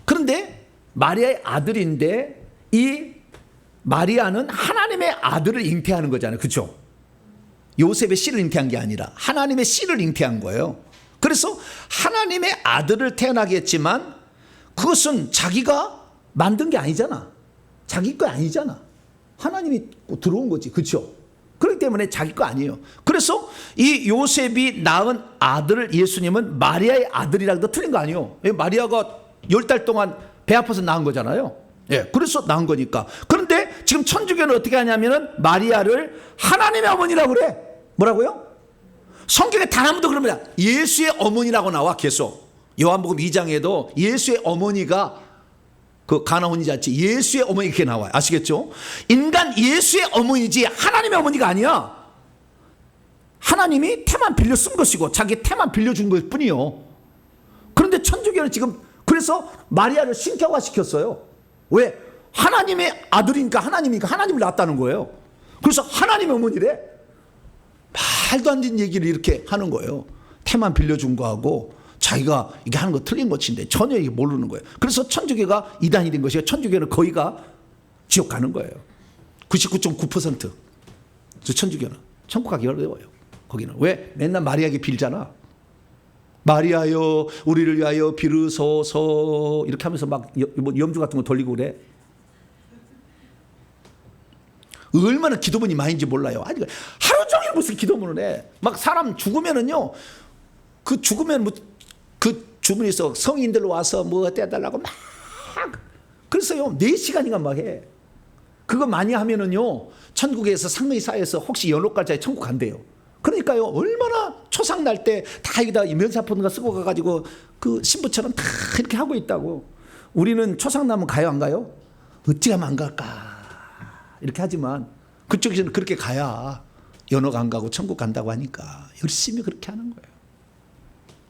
그런데 마리아의 아들인데 이 마리아는 하나님의 아들을 잉태하는 거잖아요. 그렇죠? 요셉의 씨를 잉태한 게 아니라 하나님의 씨를 잉태한 거예요. 그래서 하나님의 아들을 태어나게 했지만 그것은 자기가 만든 게 아니잖아. 자기 거 아니잖아. 하나님이 들어온 거지. 그렇죠? 그렇기 때문에 자기 거 아니에요. 그래서 이 요셉이 낳은 아들을 예수님은 마리아의 아들이라고도 틀린 거 아니에요. 마리아가 10달 동안 배 아파서 낳은 거잖아요. 예, 그래서 낳은 거니까. 그런데 지금 천주교는 어떻게 하냐면은 마리아를 하나님의 어머니라고 그래. 뭐라고요? 성경에 단 한 번도 그럽니다. 예수의 어머니라고 나와 계속. 요한복음 2장에도 예수의 어머니가 그 가나온 자치 예수의 어머니 이렇게 나와요. 아시겠죠? 인간 예수의 어머니지 하나님의 어머니가 아니야. 하나님이 태만 빌려 쓴 것이고 자기 태만 빌려준 것 뿐이요. 그런데 천주교는 지금 그래서 마리아를 신격화 시켰어요. 왜? 하나님의 아들이니까 하나님을 낳았다는 거예요. 그래서 하나님의 어머니래. 말도 안 되는 얘기를 이렇게 하는 거예요. 태만 빌려준 거하고 자기가 이게 하는 거 틀린 것인데 전혀 이게 모르는 거예요. 그래서 천주교가 이단이 된 것이고 천주교는 거의가 지옥 가는 거예요. 99.9% 천주교는 천국 가기 어려워요. 거기는 왜? 맨날 마리아에게 빌잖아. 마리아여 우리를 위하여 비르소서 이렇게 하면서 막 염주 같은 거 돌리고 그래. 얼마나 기도문이 많은지 몰라요. 아니 하루 종일 무슨 기도문을 해. 막 사람 죽으면은요. 그 죽으면 그 주문에서 성인들 와서 뭐 떼달라고 막 그래서요 4시간인가 막 해. 그거 많이 하면은요 천국에서 상의 사에서 혹시 연옥갈자에 천국 간대요. 그러니까요 얼마나 초상 날 때 다 여기다 면사포인가 쓰고 가가지고 그 신부처럼 다 이렇게 하고 있다고. 우리는 초상 나면 가요 안 가요? 어찌 가면 안 갈까 이렇게 하지만 그쪽에서는 그렇게 가야 연옥 안 가고 천국 간다고 하니까 열심히 그렇게 하는 거예요.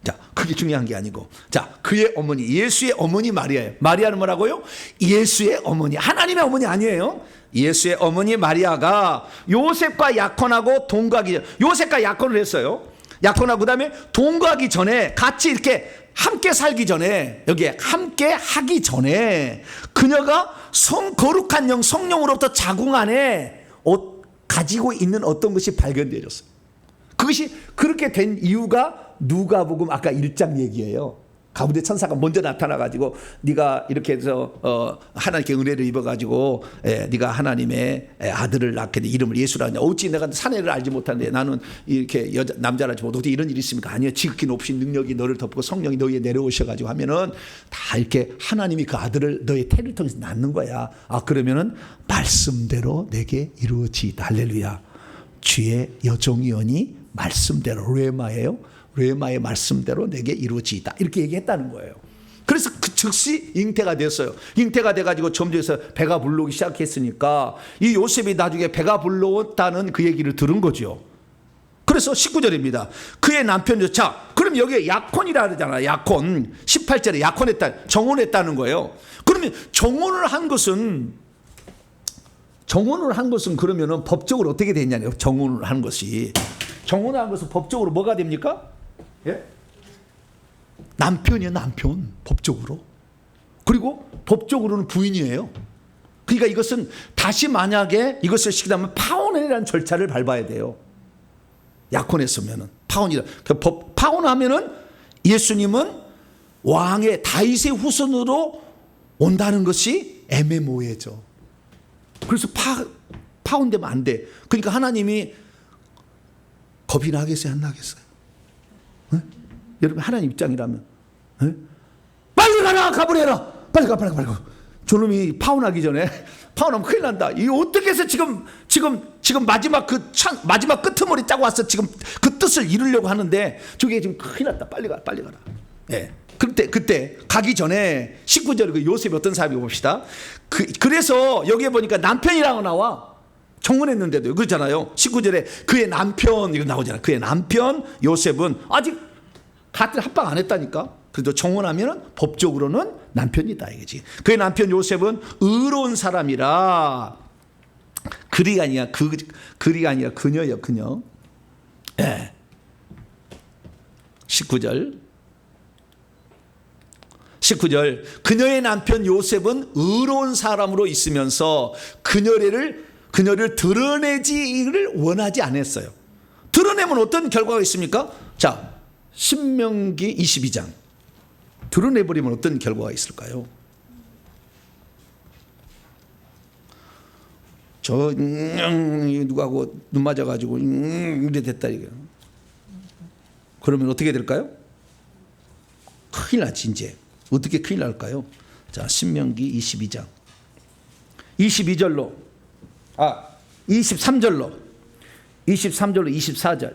자, 그게 중요한 게 아니고 자 그의 어머니 예수의 어머니 마리아예요. 마리아는 뭐라고요? 예수의 어머니 하나님의 어머니 아니에요. 예수의 어머니 마리아가 요셉과 약혼하고 동거하기 전 요셉과 약혼을 했어요. 약혼하고 그다음에 동거하기 전에 같이 이렇게 함께 살기 전에 여기에 함께 하기 전에 그녀가 거룩한 영 성령으로부터 자궁 안에 가지고 있는 어떤 것이 발견되어졌어요. 그것이 그렇게 된 이유가 누가복음 아까 1장 얘기예요. 가브리엘 천사가 먼저 나타나가지고 네가 이렇게 해서 하나님께 은혜를 입어가지고 네가 하나님의 아들을 낳게 돼 이름을 예수라 하냐. 어찌 내가 사내를 알지 못하는데 나는 이렇게 남자를 알지 못하고 어떻게 이런 일이 있습니까? 아니요. 지극히 높으신 능력이 너를 덮고 성령이 너희에 내려오셔가지고 하면은 다 이렇게 하나님이 그 아들을 너의 태를 통해서 낳는 거야. 아 그러면은 말씀대로 내게 이루어지이다. 할렐루야. 주의 여종이오니 말씀대로 레마예요. 레마의 말씀대로 내게 이루어지이다. 이렇게 얘기했다는 거예요. 그래서 그 즉시 잉태가 됐어요. 잉태가 돼가지고 점점해서 배가 불러오기 시작했으니까 이 요셉이 나중에 배가 불러왔다는 그 얘기를 들은 거죠. 그래서 19절입니다. 그의 남편이 자 그럼 여기에 약혼이라 그러잖아요. 약혼 18절에 약혼했다 정혼했다는 거예요. 그러면 정혼을 한 것은 그러면은 법적으로 어떻게 되냐요? 정혼을 한 것이 정혼을 한 것은 법적으로 뭐가 됩니까? 예? 남편이에요. 남편 법적으로. 그리고 법적으로는 부인이에요. 그러니까 이것은 다시 만약에 이것을 시키다면 파혼이라는 절차를 밟아야 돼요. 약혼했으면은 파혼이라. 파혼하면은 예수님은 왕의 다윗의 후손으로 온다는 것이 애매모호해져. 그래서 파혼되면 안 돼. 그러니까 하나님이 겁이 나겠어요, 안 나겠어요? 네? 여러분 하나님 입장이라면 네? 빨리 가라 가버려라 빨리 가. 저놈이 파혼하기 전에 파혼하면 큰일 난다. 이 어떻게 해서 지금 마지막 마지막 끄트머리 짜고 와서 지금 그 뜻을 이루려고 하는데 저게 지금 큰일 났다. 빨리 가라. 예. 그때 가기 전에 19절에 그 요셉이 어떤 사람이 봅시다. 그래서 여기에 보니까 남편이라고 나와. 청혼했는데도 그렇잖아요. 19절에 그의 남편 이거 나오잖아요. 그의 남편 요셉은 아직 같은 합방 안 했다니까. 그래도 청혼하면은 법적으로는 남편이다 이거지. 그의 남편 요셉은 의로운 사람이라. 그리가 아니라 그리가 아니라 그녀요, 그녀. 예. 19절 그녀의 남편 요셉은 의로운 사람으로 있으면서 그녀를 드러내지를 원하지 않았어요. 드러내면 어떤 결과가 있습니까? 자, 신명기 22장 드러내버리면 어떤 결과가 있을까요? 저 누구하고 눈 맞아가지고 이래 됐다 이거. 그러면 어떻게 될까요? 큰일 나지 이제. 어떻게 큰일 날까요? 자, 신명기 22장 23절로 24절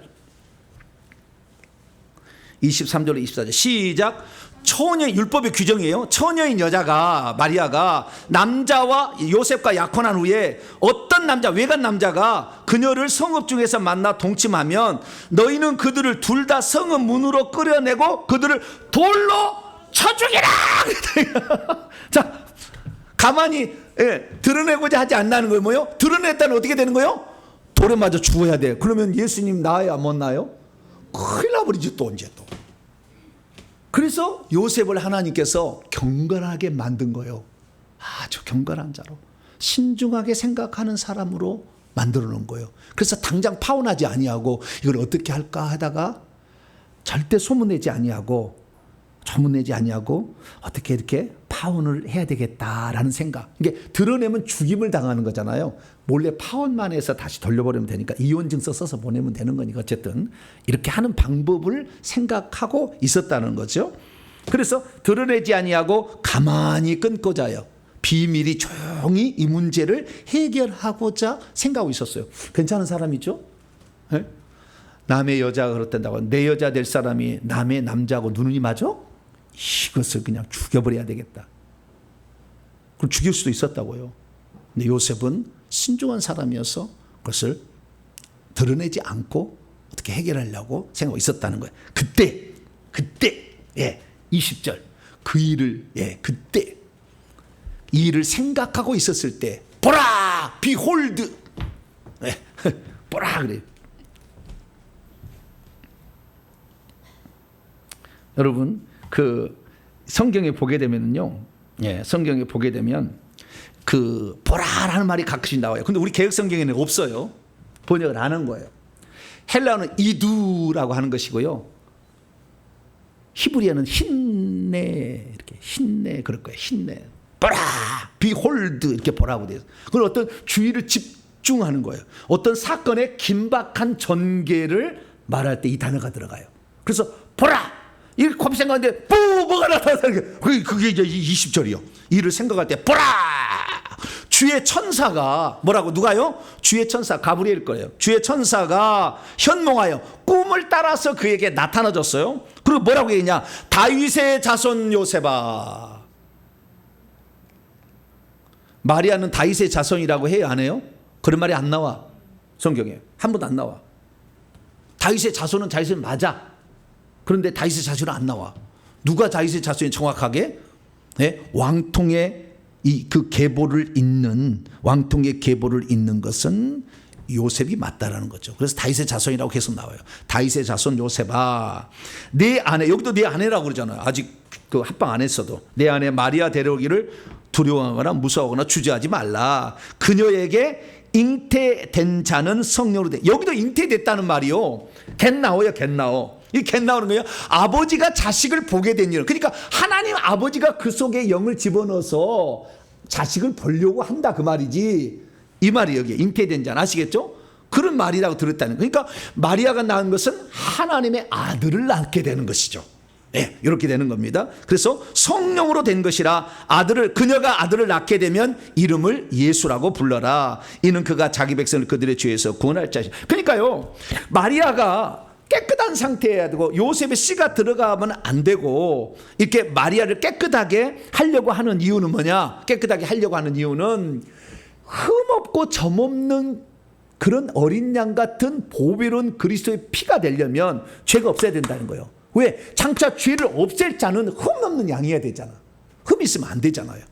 23절로 24절 시작. 처녀인 율법의 규정이에요. 처녀인 여자가 마리아가 남자와 요셉과 약혼한 후에 어떤 남자 외간 남자가 그녀를 성읍 중에서 만나 동침하면 너희는 그들을 둘 다 성읍 문으로 끌어내고 그들을 돌로 쳐 죽이라. 자, 가만히 드러내고자 하지 않는 거예요. 뭐요? 드러냈다는 어떻게 되는 거예요? 돌에 맞아 죽어야 돼. 그러면 예수님 나아야 못 나요? 큰일 나버리지 또 언제 또. 그래서 요셉을 하나님께서 경건하게 만든 거예요. 아주 경건한 자로 신중하게 생각하는 사람으로 만들어 놓은 거예요. 그래서 당장 파혼하지 아니하고 이걸 어떻게 할까 하다가 절대 소문내지 아니하고 어떻게 이렇게 파혼을 해야 되겠다라는 생각. 이게 드러내면 죽임을 당하는 거잖아요. 몰래 파혼만 해서 다시 돌려보내면 되니까 이혼 증서 써서 보내면 되는 거니까 어쨌든 이렇게 하는 방법을 생각하고 있었다는 거죠. 그래서 드러내지 아니하고 가만히 끊고자요. 비밀이 조용히 이 문제를 해결하고자 생각하고 있었어요. 괜찮은 사람이죠? 네? 남의 여자가 그렇단다고 내 여자 될 사람이 남의 남자하고 눈이 맞아? 이것을 그냥 죽여버려야 되겠다. 그럼 죽일 수도 있었다고요. 근데 요셉은 신중한 사람이어서 그것을 드러내지 않고 어떻게 해결하려고 생각하고 있었다는 거예요. 그때 20절 그때 이 일을 생각하고 있었을 때 보라 비홀드 보라 그래요. 여러분 그 성경에 보게 되면요, 성경에 보게 되면 그 보라라는 말이 가끔씩 나와요. 근데 우리 개혁 성경에는 없어요. 번역을 안 한 거예요. 헬라어는 이두라고 하는 것이고요. 히브리어는 흰내 이렇게 흰내 그럴 거예요. 흰내 보라 비홀드 이렇게 보라고 돼요. 그건 어떤 주의를 집중하는 거예요. 어떤 사건의 긴박한 전개를 말할 때 이 단어가 들어가요. 그래서 보라 이 곱이 생각하는데 뭐가 나타나는 그게 이제 20절이요. 이를 생각할 때 보라 주의 천사가 뭐라고 누가요? 주의 천사 가브리엘 거예요. 주의 천사가 현몽하여 꿈을 따라서 그에게 나타나줬어요. 그리고 뭐라고 얘기했냐? 다윗의 자손 요셉아. 마리아는 다윗의 자손이라고 해요, 안 해요? 그런 말이 안 나와. 성경에 한 번도 안 나와. 다윗의 자손은 다윗은 맞아. 그런데 다윗의 자손은 안 나와. 누가 다윗의 자손이 정확하게? 왕통의 그 계보를 잇는 것은 요셉이 맞다라는 거죠. 그래서 다윗의 자손이라고 계속 나와요. 다윗의 자손 요셉아, 내 아내, 여기도 내 아내라고 그러잖아요. 아직 그 합방 안 했어도 내 아내 마리아 데려오기를 두려워하거나 무서워하거나 주저하지 말라. 그녀에게 잉태된 자는 성령으로 돼. 여기도 잉태됐다는 말이요. 겟나오요, 겟나오. 이 겟나오는 거예요. 아버지가 자식을 보게 된 일. 그러니까 하나님 아버지가 그 속에 영을 집어넣어서 자식을 보려고 한다 그 말이지. 이 말이 여기에 잉태된 자는 아시겠죠? 그런 말이라고 들었다는 거예요. 그러니까 마리아가 낳은 것은 하나님의 아들을 낳게 되는 것이죠. 이렇게 되는 겁니다. 그래서 성령으로 된 것이라 그녀가 아들을 낳게 되면 이름을 예수라고 불러라. 이는 그가 자기 백성을 그들의 죄에서 구원할 자식. 그러니까요, 마리아가 깨끗한 상태여야 되고 요셉의 씨가 들어가면 안 되고 이렇게 마리아를 깨끗하게 하려고 하는 이유는 뭐냐? 깨끗하게 하려고 하는 이유는 흠없고 점없는 그런 어린 양 같은 보배로운 그리스도의 피가 되려면 죄가 없어야 된다는 거예요. 왜? 장차 죄를 없앨 자는 흠 없는 양이어야 되잖아. 흠이 있으면 안 되잖아요.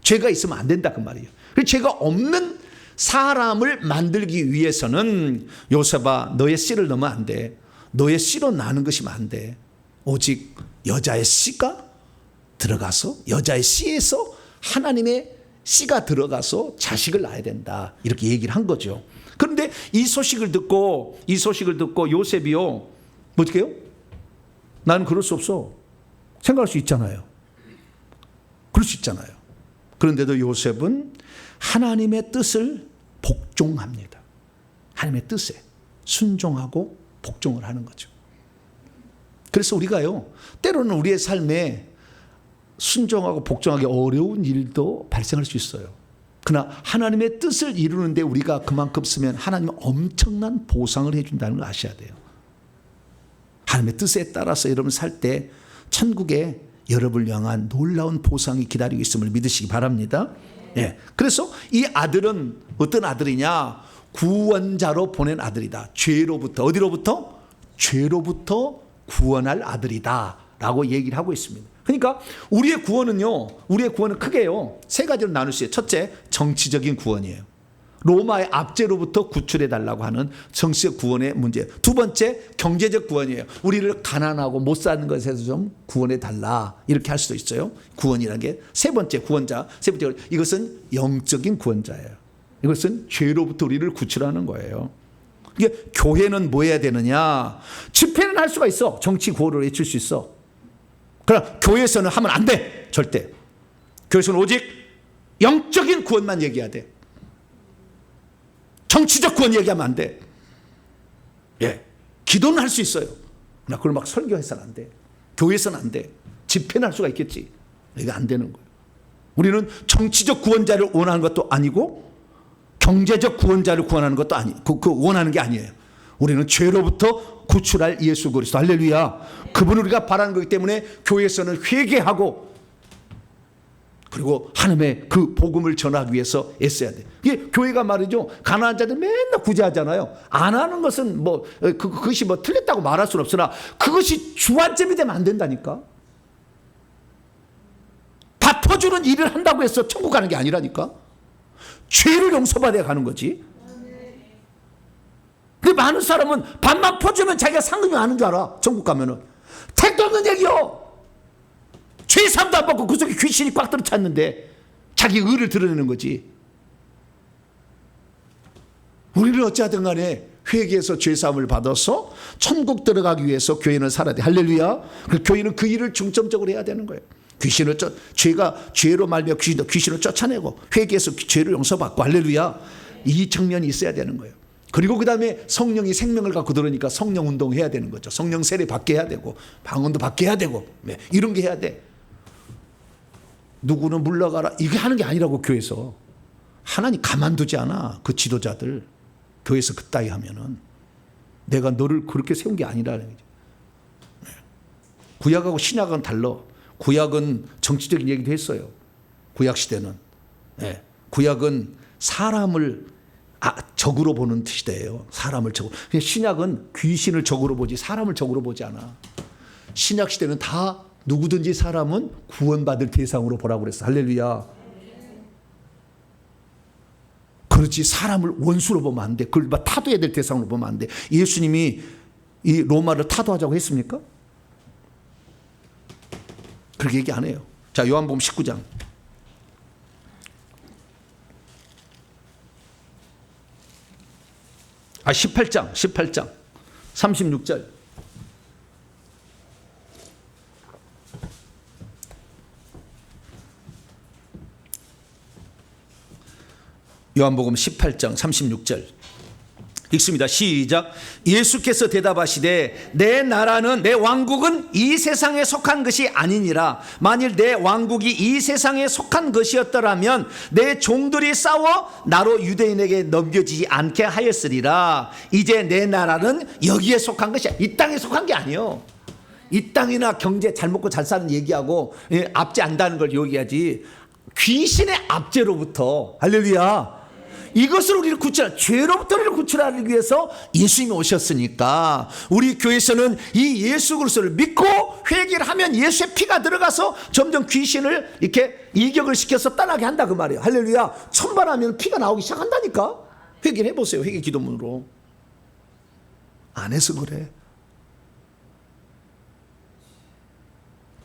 죄가 있으면 안 된다 그 말이에요. 그래서 죄가 없는 사람을 만들기 위해서는 요셉아 너의 씨를 넣으면 안 돼. 너의 씨로 나는 것이면 안 돼. 오직 여자의 씨가 들어가서 여자의 씨에서 하나님의 씨가 들어가서 자식을 낳아야 된다. 이렇게 얘기를 한 거죠. 그런데 이 소식을 듣고 요셉이요 어떻게 해요? 나는 그럴 수 없어. 생각할 수 있잖아요. 그럴 수 있잖아요. 그런데도 요셉은 하나님의 뜻을 복종합니다. 하나님의 뜻에 순종하고 복종을 하는 거죠. 그래서 우리가요 때로는 우리의 삶에 순종하고 복종하기 어려운 일도 발생할 수 있어요. 그러나 하나님의 뜻을 이루는데 우리가 그만큼 쓰면 하나님은 엄청난 보상을 해준다는 걸 아셔야 돼요. 하나님의 뜻에 따라서 여러분 살 때 천국에 여러분을 향한 놀라운 보상이 기다리고 있음을 믿으시기 바랍니다. 예. 그래서 이 아들은 어떤 아들이냐? 구원자로 보낸 아들이다. 죄로부터 어디로부터? 죄로부터 구원할 아들이다 라고 얘기를 하고 있습니다. 그러니까 우리의 구원은 크게요 세 가지로 나눌 수 있어요. 첫째, 정치적인 구원이에요. 로마의 압제로부터 구출해 달라고 하는 정치적 구원의 문제. 두 번째, 경제적 구원이에요. 우리를 가난하고 못 사는 것에서 좀 구원해 달라 이렇게 할 수도 있어요. 구원이라는 게 세 번째 구원자. 세 번째, 이것은 영적인 구원자예요. 이것은 죄로부터 우리를 구출하는 거예요. 이게 교회는 뭐 해야 되느냐? 집회는 할 수가 있어. 정치 구호를 외칠 수 있어. 그러나 교회에서는 하면 안 돼. 절대. 교회에서는 오직 영적인 구원만 얘기해야 돼. 정치적 구원 얘기하면 안 돼. 예. 기도는 할 수 있어요. 그러나 그걸 막 설교해서는 안 돼. 교회에서는 안 돼. 집회는 할 수가 있겠지. 이게 안 되는 거예요. 우리는 정치적 구원자를 원하는 것도 아니고 경제적 구원자를 구원하는 것도 원하는 게 아니에요. 우리는 죄로부터 구출할 예수 그리스도. 할렐루야. 그분을 우리가 바라는 거기 때문에 교회에서는 회개하고 그리고 하나님의 그 복음을 전하기 위해서 애써야 돼. 이게 교회가 말이죠. 가난한 자들 맨날 구제하잖아요. 안 하는 것은 그것이 틀렸다고 말할 수는 없으나 그것이 주안점이 되면 안 된다니까. 밥 퍼주는 일을 한다고 해서 천국 가는 게 아니라니까. 죄를 용서받아야 가는 거지. 그 많은 사람은 밥만 퍼주면 자기가 상금이 아는 줄 알아. 천국 가면은. 택도 없는 얘기요. 죄삼도 안 받고 그 속에 귀신이 꽉 들어찼는데 자기 의를 드러내는 거지. 우리는 어찌하든 간에 회개해서 죄사함을 받아서 천국 들어가기 위해서 교회는 살아야 돼. 할렐루야. 그 교회는 그 일을 중점적으로 해야 되는 거예요. 죄로 말며 귀신을 쫓아내고 회개해서 죄를 용서받고 할렐루야. 이 측면이 있어야 되는 거예요. 그리고 그 다음에 성령이 생명을 갖고 들으니까 성령 운동해야 되는 거죠. 성령 세례 받게 해야 되고 방언도 받게 해야 되고 이런 게 해야 돼. 누구는 물러가라 이게 하는 게 아니라고. 교회에서 하나님 가만두지 않아. 그 지도자들 교회에서 그따위 하면은 내가 너를 그렇게 세운 게 아니라는 거죠. 구약하고 신약은 달라. 구약은 정치적인 얘기도 했어요. 구약 시대는 구약은 사람을 적으로 보는 시대예요. 사람을 적으로. 신약은 귀신을 적으로 보지 사람을 적으로 보지 않아. 신약 시대는 다 누구든지 사람은 구원받을 대상으로 보라고 그랬어. 할렐루야. 그렇지 사람을 원수로 보면 안 돼. 그걸 타도해야 될 대상으로 보면 안 돼. 예수님이 이 로마를 타도하자고 했습니까? 그렇게 얘기 안 해요. 자, 요한복음 19장. 아, 18장 36절. 요한복음 18장 36절. 읽습니다. 시작. 예수께서 대답하시되 내 나라는 내 왕국은 이 세상에 속한 것이 아니니라. 만일 내 왕국이 이 세상에 속한 것이었더라면 내 종들이 싸워 나로 유대인에게 넘겨지지 않게 하였으리라. 이제 내 나라는 여기에 속한 것이야. 이 땅에 속한 게 아니요. 이 땅이나 경제 잘 먹고 잘 사는 얘기하고 압제한다는 걸 얘기하지. 귀신의 압제로부터, 할렐루야, 이것을 우리를 죄로부터 우리를 구출하기 위해서 예수님이 오셨으니까 우리 교회에서는 이 예수 그리스도를 믿고 회개를 하면 예수의 피가 들어가서 점점 귀신을 이렇게 일격을 시켜서 떠나게 한다 그 말이에요. 할렐루야. 천반하면 피가 나오기 시작한다니까. 회개를 해보세요. 회개 기도문으로. 안 해서 그래.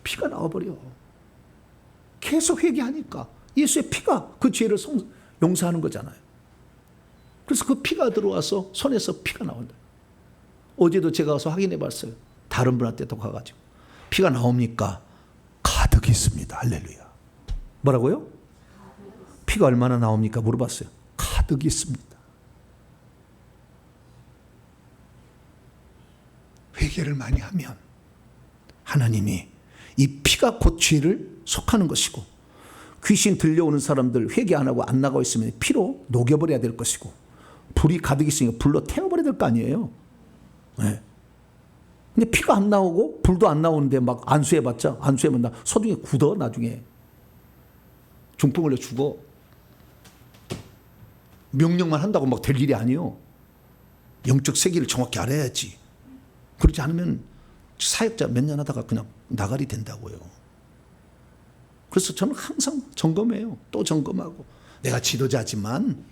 피가 나와버려. 계속 회개하니까 예수의 피가 그 죄를 용서하는 거잖아요. 그래서 그 피가 들어와서 손에서 피가 나온다. 어제도 제가 가서 확인해 봤어요. 다른 분한테도 가가지고 피가 나옵니까? 가득 있습니다. 할렐루야. 뭐라고요? 피가 얼마나 나옵니까? 물어봤어요. 가득 있습니다. 회개를 많이 하면 하나님이 이 피가 곧 죄를 속하는 것이고, 귀신 들려오는 사람들 회개 안 하고 안 나가고 있으면 피로 녹여버려야 될 것이고, 불이 가득 있으니까 불로 태워버려야 될 거 아니에요. 네. 근데 피가 안 나오고 불도 안 나오는데 막 안수해봤자, 안수해면 소중히 굳어. 나중에 중풍 걸려 죽어. 명령만 한다고 막 될 일이 아니에요. 영적 세계를 정확히 알아야지. 그렇지 않으면 사역자 몇 년 하다가 그냥 나가리 된다고요. 그래서 저는 항상 점검해요. 또 점검하고. 내가 지도자지만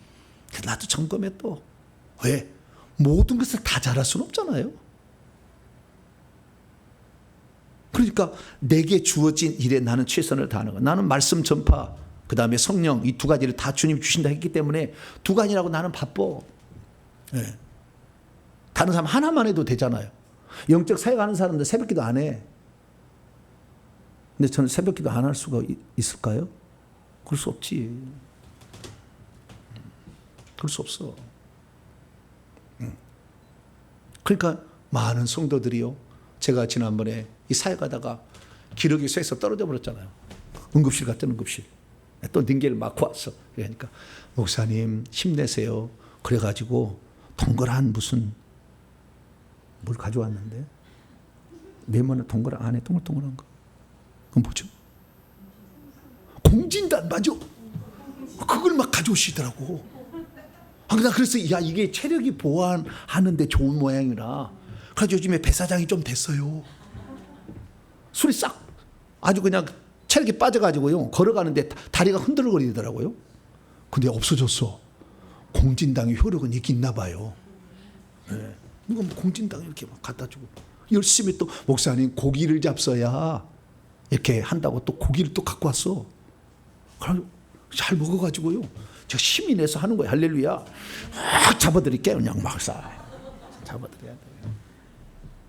나도 점검해 또. 왜? 모든 것을 다 잘할 수는 없잖아요. 그러니까 내게 주어진 일에 나는 최선을 다하는 거야. 나는 말씀 전파, 그 다음에 성령, 이 두 가지를 다 주님이 주신다 했기 때문에 두 가지라고 나는 바빠. 네. 다른 사람 하나만 해도 되잖아요. 영적 사역하는 사람들 새벽기도 안 해. 근데 저는 새벽기도 안 할 수가 있을까요? 그럴 수 없지. 그럴 수 없어. 그러니까 많은 성도들이요, 제가 지난번에 이 사역하다가 기러기 쇠에서 떨어져 버렸잖아요. 응급실 갔던 응급실. 또 닝게를 맞고 왔어. 그러니까 목사님 힘내세요. 그래가지고 동그란 무슨 뭘 가져왔는데, 네모난 동그란 안에 동글동글한 거. 그건 뭐죠? 공진단 맞아. 그걸 막 가져오시더라고. 나 그래서 야, 이게 체력이 보완하는데 좋은 모양이라. 그래서 요즘에 배사장이 좀 됐어요. 술이 싹 아주 그냥 체력이 빠져가지고요, 걸어가는데 다리가 흔들거리더라고요. 근데 없어졌어. 공진당의 효력은 있긴 있나 봐요. 네. 누가 뭐 공진당 이렇게 막 갖다 주고 열심히 또 목사님 고기를 잡숴야 이렇게 한다고 또 고기를 또 갖고 왔어. 그럼 잘 먹어가지고요, 제가 힘이 내서 하는 거예요. 할렐루야. 확 잡아드릴게요. 그냥 막 잡아드려야 돼요.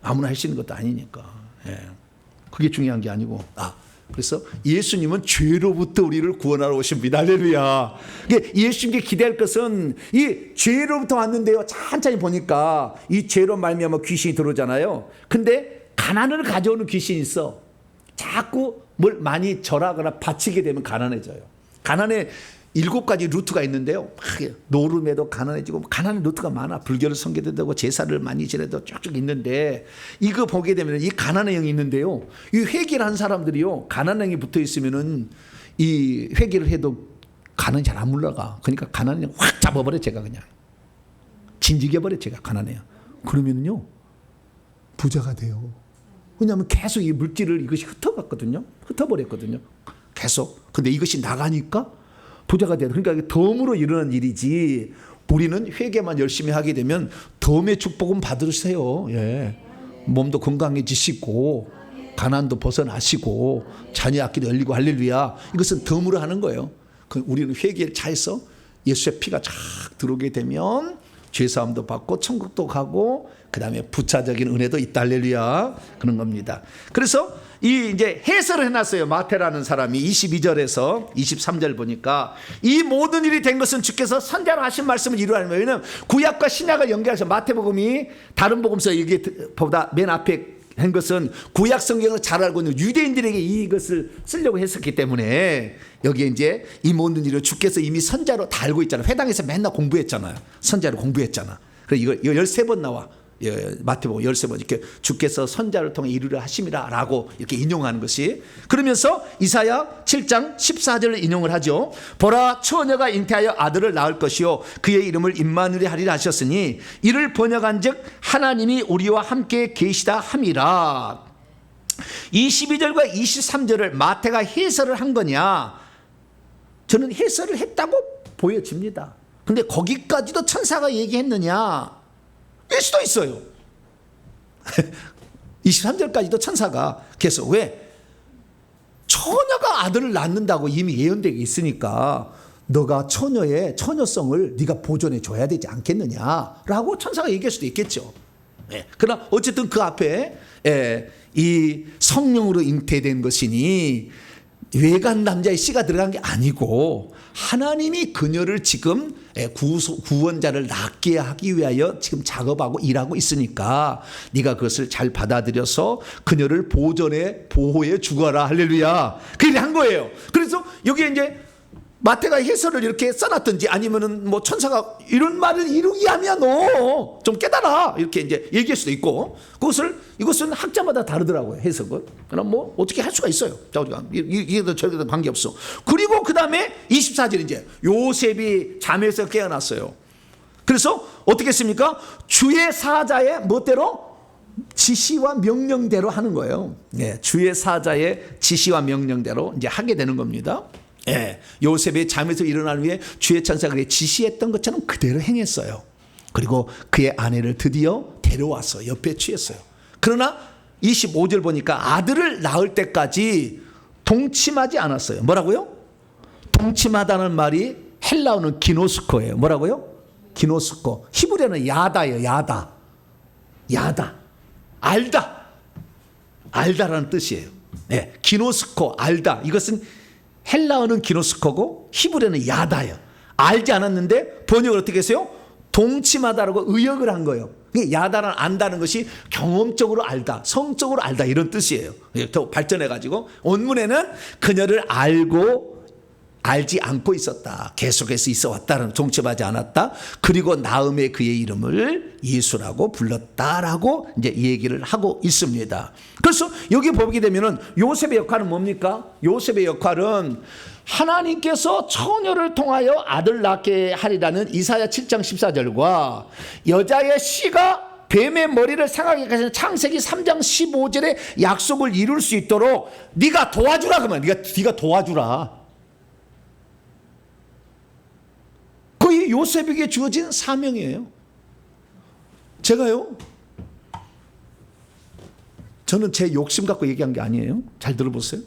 아무나 할 수 있는 것도 아니니까. 예. 그게 중요한 게 아니고, 그래서 예수님은 죄로부터 우리를 구원하러 오십니다. 할렐루야. 예수님께 기대할 것은 이 죄로부터 왔는데요, 천천히 보니까 이 죄로 말미암아 귀신이 들어오잖아요. 근데 가난을 가져오는 귀신이 있어. 자꾸 뭘 많이 절하거나 바치게 되면 가난해져요. 가난에 7가지 루트가 있는데요, 노름에도 가난해지고, 가난의 루트가 많아. 불교를 섬겨도 되고 제사를 많이 지내도 쭉쭉 있는데, 이거 보게 되면 이 가난의 영이 있는데요, 이 회개를 한 사람들이요, 가난의 영이 붙어 있으면은 이 회개를 해도 가난이 잘 안 물러가. 그러니까 가난의 영 확 잡아버려. 제가 그냥 진지겨버려. 제가 가난해요. 그러면요 부자가 돼요. 왜냐하면 계속 이 물질을 이것이 흩어버렸거든요. 계속. 근데 이것이 나가니까 부자가 돼요. 그러니까 덤으로 일어난 일이지, 우리는 회개만 열심히 하게 되면 덤의 축복은 받으세요. 예. 몸도 건강해지시고 가난도 벗어나시고 자녀 악기도 열리고, 할렐루야. 이것은 덤으로 하는 거예요. 우리는 회개를 잘해서 예수의 피가 쫙 들어오게 되면 죄사함도 받고 천국도 가고 그다음에 부차적인 은혜도 있다. 할렐루야. 그런 겁니다. 그래서 이 이제 해설을 해놨어요. 마태라는 사람이 22절에서 23절 보니까 이 모든 일이 된 것은 주께서 선자로 하신 말씀을 이루라는 거예요. 왜냐하면 구약과 신약을 연결해서 마태복음이 다른 복음서 여기보다 맨 앞에 한 것은 구약 성경을 잘 알고 있는 유대인들에게 이것을 쓰려고 했었기 때문에 여기에 이제 이 모든 일을 주께서 이미 선자로 다 알고 있잖아요. 회당에서 맨날 공부했잖아요. 선자로 공부했잖아. 그래서 이거 13번 나와. 마태복음 13번 이렇게 주께서 선자를 통해 이루려 하심이라 라고 이렇게 인용하는 것이, 그러면서 이사야 7장 14절을 인용을 하죠. 보라, 처녀가 잉태하여 아들을 낳을 것이요 그의 이름을 임마누엘 하리라 하셨으니 이를 번역한즉 하나님이 우리와 함께 계시다 함이라. 22절과 23절을 마태가 해설을 한 거냐? 저는 해설을 했다고 보여집니다. 근데 거기까지도 천사가 얘기했느냐? 일 수도 있어요. 23절까지도 천사가 계속, 왜? 처녀가 아들을 낳는다고 이미 예언되어 있으니까 너가 처녀의 처녀성을 네가 보존해 줘야 되지 않겠느냐라고 천사가 얘기할 수도 있겠죠. 그러나 어쨌든 그 앞에 이 성령으로 잉태된 것이니 외간 남자의 씨가 들어간 게 아니고 하나님이 그녀를 지금 구원자를 낳게 하기 위하여 지금 작업하고 일하고 있으니까 네가 그것을 잘 받아들여서 그녀를 보호해 주거라. 할렐루야. 그 일을 한 거예요. 그래서 여기에 이제 마태가 해설을 이렇게 써놨든지 아니면은 뭐 천사가 이런 말을 이루기 하면 너 좀 깨달아 이렇게 이제 얘기할 수도 있고, 이것은 학자마다 다르더라고요. 해석은. 그럼 뭐 어떻게 할 수가 있어요. 자, 우리가 이게도 저게도 관계없어. 그리고 그 다음에 24절 이제 요셉이 잠에서 깨어났어요. 그래서 어떻게 했습니까? 주의 사자의 멋대로 지시와 명령대로 하는 거예요. 주의 사자의 지시와 명령대로 이제 하게 되는 겁니다. 요셉이 잠에서 일어난 후에 주의 천사가 지시했던 것처럼 그대로 행했어요. 그리고 그의 아내를 드디어 데려와서 옆에 취했어요. 그러나 25절 보니까 아들을 낳을 때까지 동침하지 않았어요. 뭐라고요? 동침하다는 말이 헬라어는 기노스코예요. 뭐라고요? 기노스코. 히브리어는 야다예요. 야다. 알다라는 뜻이에요. 기노스코, 알다. 이것은 헬라어는 기노스코고 히브리어는 야다예요. 알지 않았는데 번역을 어떻게 했어요? 동침하다라고 의역을 한 거예요. 야다는 안다는 것이 경험적으로 알다, 성적으로 알다 이런 뜻이에요. 더 발전해가지고 원문에는 그녀를 알지 않고 있었다. 계속해서 있어 왔다는, 동침하지 않았다. 그리고 나음에 그의 이름을 예수라고 불렀다라고 이제 얘기를 하고 있습니다. 그래서 여기 보게 되면은 요셉의 역할은 뭡니까? 요셉의 역할은 하나님께서 처녀를 통하여 아들 낳게 하리라는 이사야 7장 14절과 여자의 씨가 뱀의 머리를 상하게 하시는 창세기 3장 15절의 약속을 이룰 수 있도록 네가 도와주라. 그러면 네가 도와주라. 그게 요셉에게 주어진 사명이에요. 저는 제 욕심 갖고 얘기한 게 아니에요. 잘 들어보세요.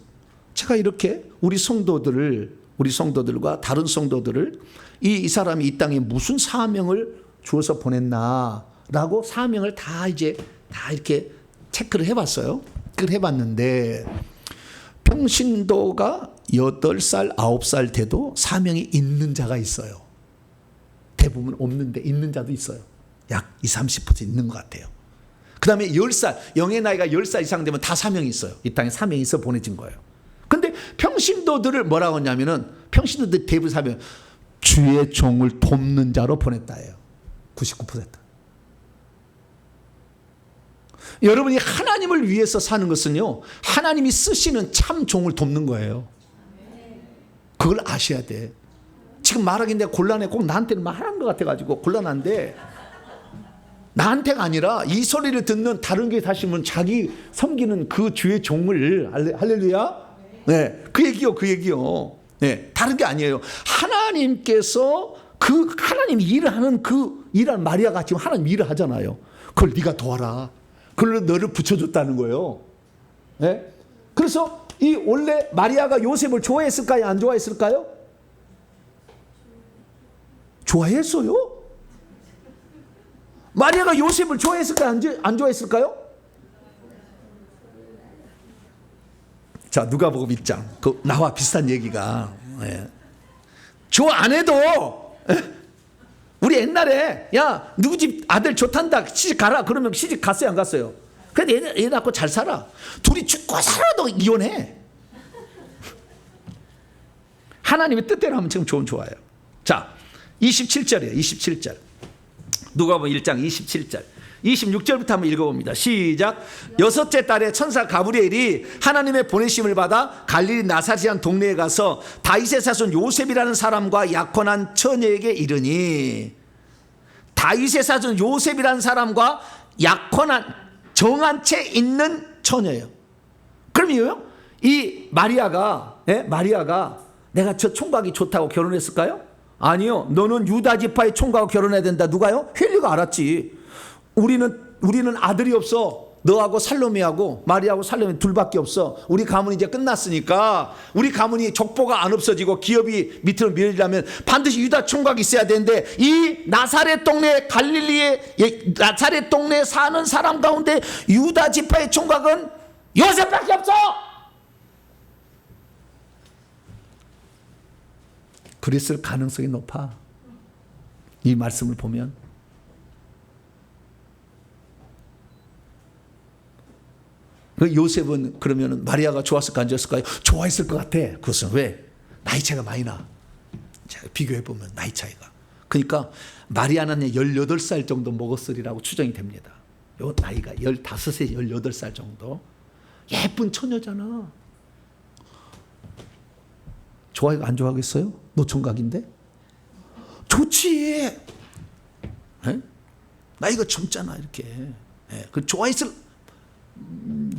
제가 이렇게 우리 성도들과 다른 성도들을 이 사람이 이 땅에 무슨 사명을 주어서 보냈나라고 사명을 다 이렇게 체크를 해봤어요. 체크를 해봤는데 평신도가 8살, 9살 돼도 사명이 있는 자가 있어요. 대부분 없는데 있는 자도 있어요. 약 20-30% 있는 것 같아요. 그 다음에 10살, 영의 나이가 10살 이상 되면 다 사명이 있어요. 이 땅에 사명이 있어 보내진 거예요. 근데 평신도들을 뭐라고 하냐면은 평신도들 대부분 사명 주의 종을 돕는 자로 보냈다예요. 99%. 여러분이 하나님을 위해서 사는 것은요, 하나님이 쓰시는 참 종을 돕는 거예요. 그걸 아셔야 돼. 지금 말하기 내가 곤란해. 꼭 나한테는 말하는 것 같아가지고 곤란한데, 나한테가 아니라 이 소리를 듣는 다른 교회 사시면 자기 섬기는 그 주의 종을, 할렐루야. 그 얘기요. 다른 게 아니에요. 하나님께서 하나님 일을 하는 일하는 마리아가 지금 하나님 일을 하잖아요. 그걸 네가 도와라. 그걸 너를 붙여줬다는 거예요. 그래서 이 원래 마리아가 요셉을 좋아했을까요? 안 좋아했을까요? 좋아했어요. 마리아가 요셉을 좋아했을까요? 안 좋아했을까요? 자, 누가복음 1장 그 나와 비슷한 얘기가 좋아 안 해도 우리 옛날에 야 누구 집 아들 좋단다 시집 가라 그러면 시집 갔어요 안 갔어요? 근데 얘 낳고 잘 살아. 둘이 죽고 살아도 이혼해. 하나님의 뜻대로 하면 지금 좋아요. 자 27절이에요. 27절 누가복음 1장 27절 26절부터 한번 읽어봅니다. 시작. 여섯째 달에 천사 가브리엘이 하나님의 보내심을 받아 갈릴리 나사렛이라는 동네에 가서 다윗의 자손 요셉이라는 사람과 약혼한 처녀에게 이르니, 다윗의 자손 요셉이라는 사람과 약혼한 정한 채 있는 처녀예요. 그럼요 이 마리아가 내가 저 총각이 좋다고 결혼했을까요? 아니요. 너는 유다 지파의 총각하고 결혼해야 된다. 누가요? 헬리가 알았지. 우리는 아들이 없어. 너하고 살로미하고 마리아하고 살로미 둘밖에 없어. 우리 가문이 이제 끝났으니까 우리 가문이 족보가 안 없어지고 기업이 밑으로 밀리려면 반드시 유다 총각이 있어야 되는데 이 나사렛 동네 갈릴리의 나사렛 동네에 사는 사람 가운데 유다 지파의 총각은 요셉밖에 없어. 그랬을 가능성이 높아. 이 말씀을 보면 요셉은 그러면 마리아가 좋았을까 안 좋았을까요? 좋아했을 것 같아. 그것은 왜? 나이 차이가 많이 나. 제가 비교해보면 나이 차이가. 그러니까 마리아는 18살 정도 먹었으리라고 추정이 됩니다. 요 나이가 15세 18살 정도. 예쁜 처녀잖아. 좋아하고 안 좋아하겠어요? 노총각인데? 좋지. 에? 나이가 젊잖아 이렇게. 그 좋아했을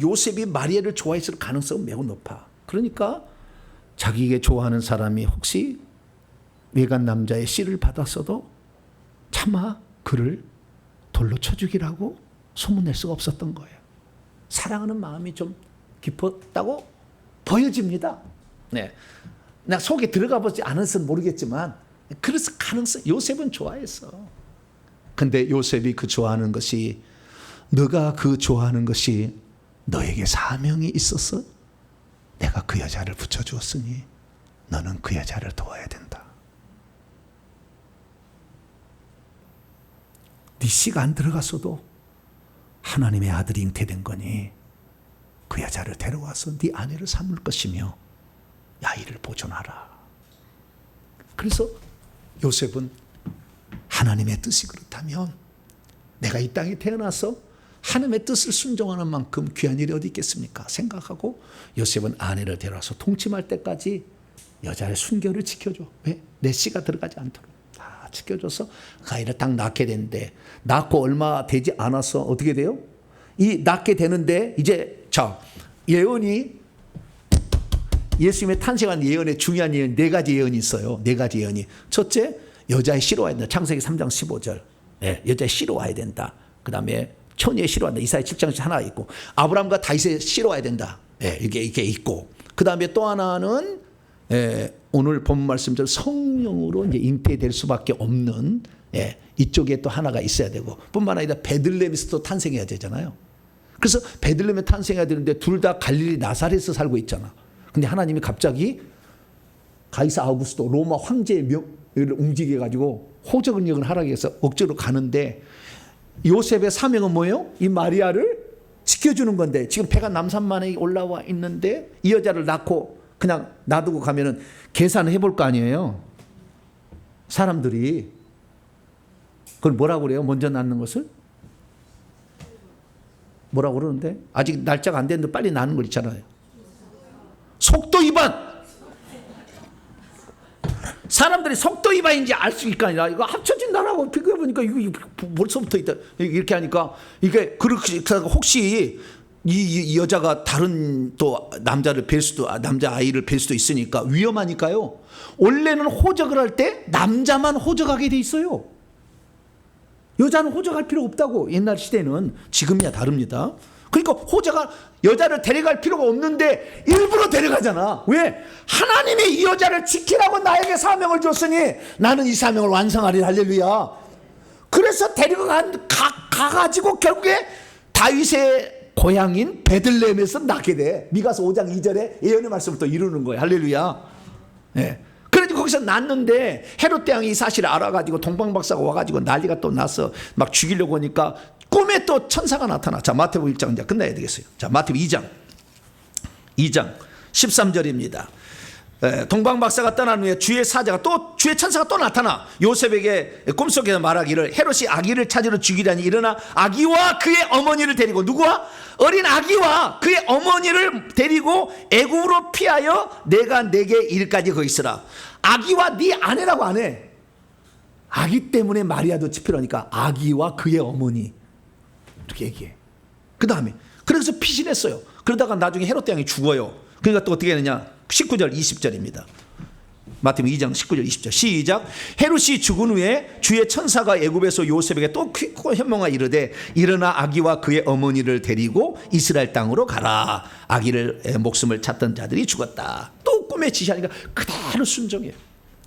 요셉이 마리아를 좋아했을 가능성은 매우 높아. 그러니까 자기에게 좋아하는 사람이 혹시 외간 남자의 씨를 받았어도 차마 그를 돌로 쳐 죽이라고 소문낼 수가 없었던 거예요. 사랑하는 마음이 좀 깊었다고 보여집니다. 네. 나 속에 들어가 보지 않아서는 모르겠지만 그래서 가능성 요셉은 좋아했어. 근데 요셉이 그 좋아하는 것이 너가 그 좋아하는 것이 너에게 사명이 있었어? 내가 그 여자를 붙여주었으니 너는 그 여자를 도와야 된다. 네 씨가 안 들어갔어도 하나님의 아들이 잉태된 거니 그 여자를 데려와서 네 아내를 삼을 것이며 야이를 보존하라. 그래서 요셉은 하나님의 뜻이 그렇다면 내가 이 땅에 태어나서 하나님의 뜻을 순종하는 만큼 귀한 일이 어디 있겠습니까? 생각하고 요셉은 아내를 데려와서 동침할 때까지 여자의 순결을 지켜줘. 왜? 내 씨가 들어가지 않도록 다 지켜줘서 그 아이를 딱 낳게 되는데 낳고 얼마 되지 않아서 어떻게 돼요? 이 낳게 되는데 이제 자 예언이 예수님의 탄생한 예언에 중요한 예언 4가지 예언이 있어요. 4가지 예언이. 첫째, 여자의 씨로 와야 된다. 창세기 3장 15절. 여자의 씨로 와야 된다. 그 다음에 처녀의 씨로 와야 된다. 이사야 7장 하나 있고 아브라함과 다윗의 씨로 와야 된다. 이게 있고 그 다음에 또 하나는 오늘 본 말씀대로 성령으로 이제 잉태될 수밖에 없는 이쪽에 또 하나가 있어야 되고 뿐만 아니라 베들레헴에서 또 탄생해야 되잖아요. 그래서 베들레헴에 탄생해야 되는데 둘 다 갈릴리 나사렛에서 살고 있잖아. 근데 하나님이 갑자기 가이사 아우구스도 로마 황제의 명을 움직여가지고 호적은력을 하라고 해서 억지로 가는데 요셉의 사명은 뭐예요? 이 마리아를 지켜주는 건데 지금 배가 남산만에 올라와 있는데 이 여자를 낳고 그냥 놔두고 가면은 계산을 해볼 거 아니에요. 사람들이 그걸 뭐라고 그래요? 먼저 낳는 것을? 뭐라고 그러는데? 아직 날짜가 안 됐는데 빨리 낳는 거 있잖아요. 속도 위반. 사람들이 속도 위반인지 알 수 있을까 아니라 이거 합쳐진 나라고 비교해 보니까 이거 벌써부터 있다 이렇게 하니까 이게 그렇게 혹시 이 여자가 다른 또 남자를 뵐 수도 남자 아이를 뵐 수도 있으니까 위험하니까요. 원래는 호적을 할 때 남자만 호적하게 돼 있어요. 여자는 호적할 필요 없다고. 옛날 시대는 지금이야 다릅니다. 그러니까 호자가 여자를 데려갈 필요가 없는데 일부러 데려가잖아. 왜? 하나님이 이 여자를 지키라고 나에게 사명을 줬으니 나는 이 사명을 완성하리라. 할렐루야. 그래서 데리고 가가지고 결국에 다윗의 고향인 베들레헴에서 낳게 돼. 미가서 5장 2절에 예언의 말씀을 또 이루는 거예요. 할렐루야. 예. 그래서 거기서 낳는데 헤롯 대왕이 이 사실을 알아가지고 동방박사가 와가지고 난리가 또 나서 막 죽이려고 하니까 꿈에 또 천사가 나타나. 자, 마태복음 1장 이제 끝나야 되겠어요. 자, 마태복음 2장 13절입니다. 동방박사가 떠난 후에 주의 천사가 또 나타나 요셉에게 꿈속에서 말하기를 헤롯이 아기를 찾으러 죽이려니 일어나 아기와 그의 어머니를 데리고, 누구와? 어린 아기와 그의 어머니를 데리고 애굽으로 피하여 내가 내게 이르까지 거기 있으라. 아기와 네 아내라고 안 해. 아기 때문에 마리아도 집필하니까 아기와 그의 어머니 이렇게 얘기해. 그 다음에 그래서 피신했어요. 그러다가 나중에 헤롯 대왕이 죽어요. 그러니까 또 어떻게 했느냐? 19절 20절입니다. 마태복음 2장 19절 20절 시작. 헤롯이 죽은 후에 주의 천사가 애굽에서 요셉에게 또 크고 현명하 이르되 일어나 아기와 그의 어머니를 데리고 이스라엘 땅으로 가라. 아기를 목숨을 찾던 자들이 죽었다. 또 꿈에 지시하니까 그대로 순종해요.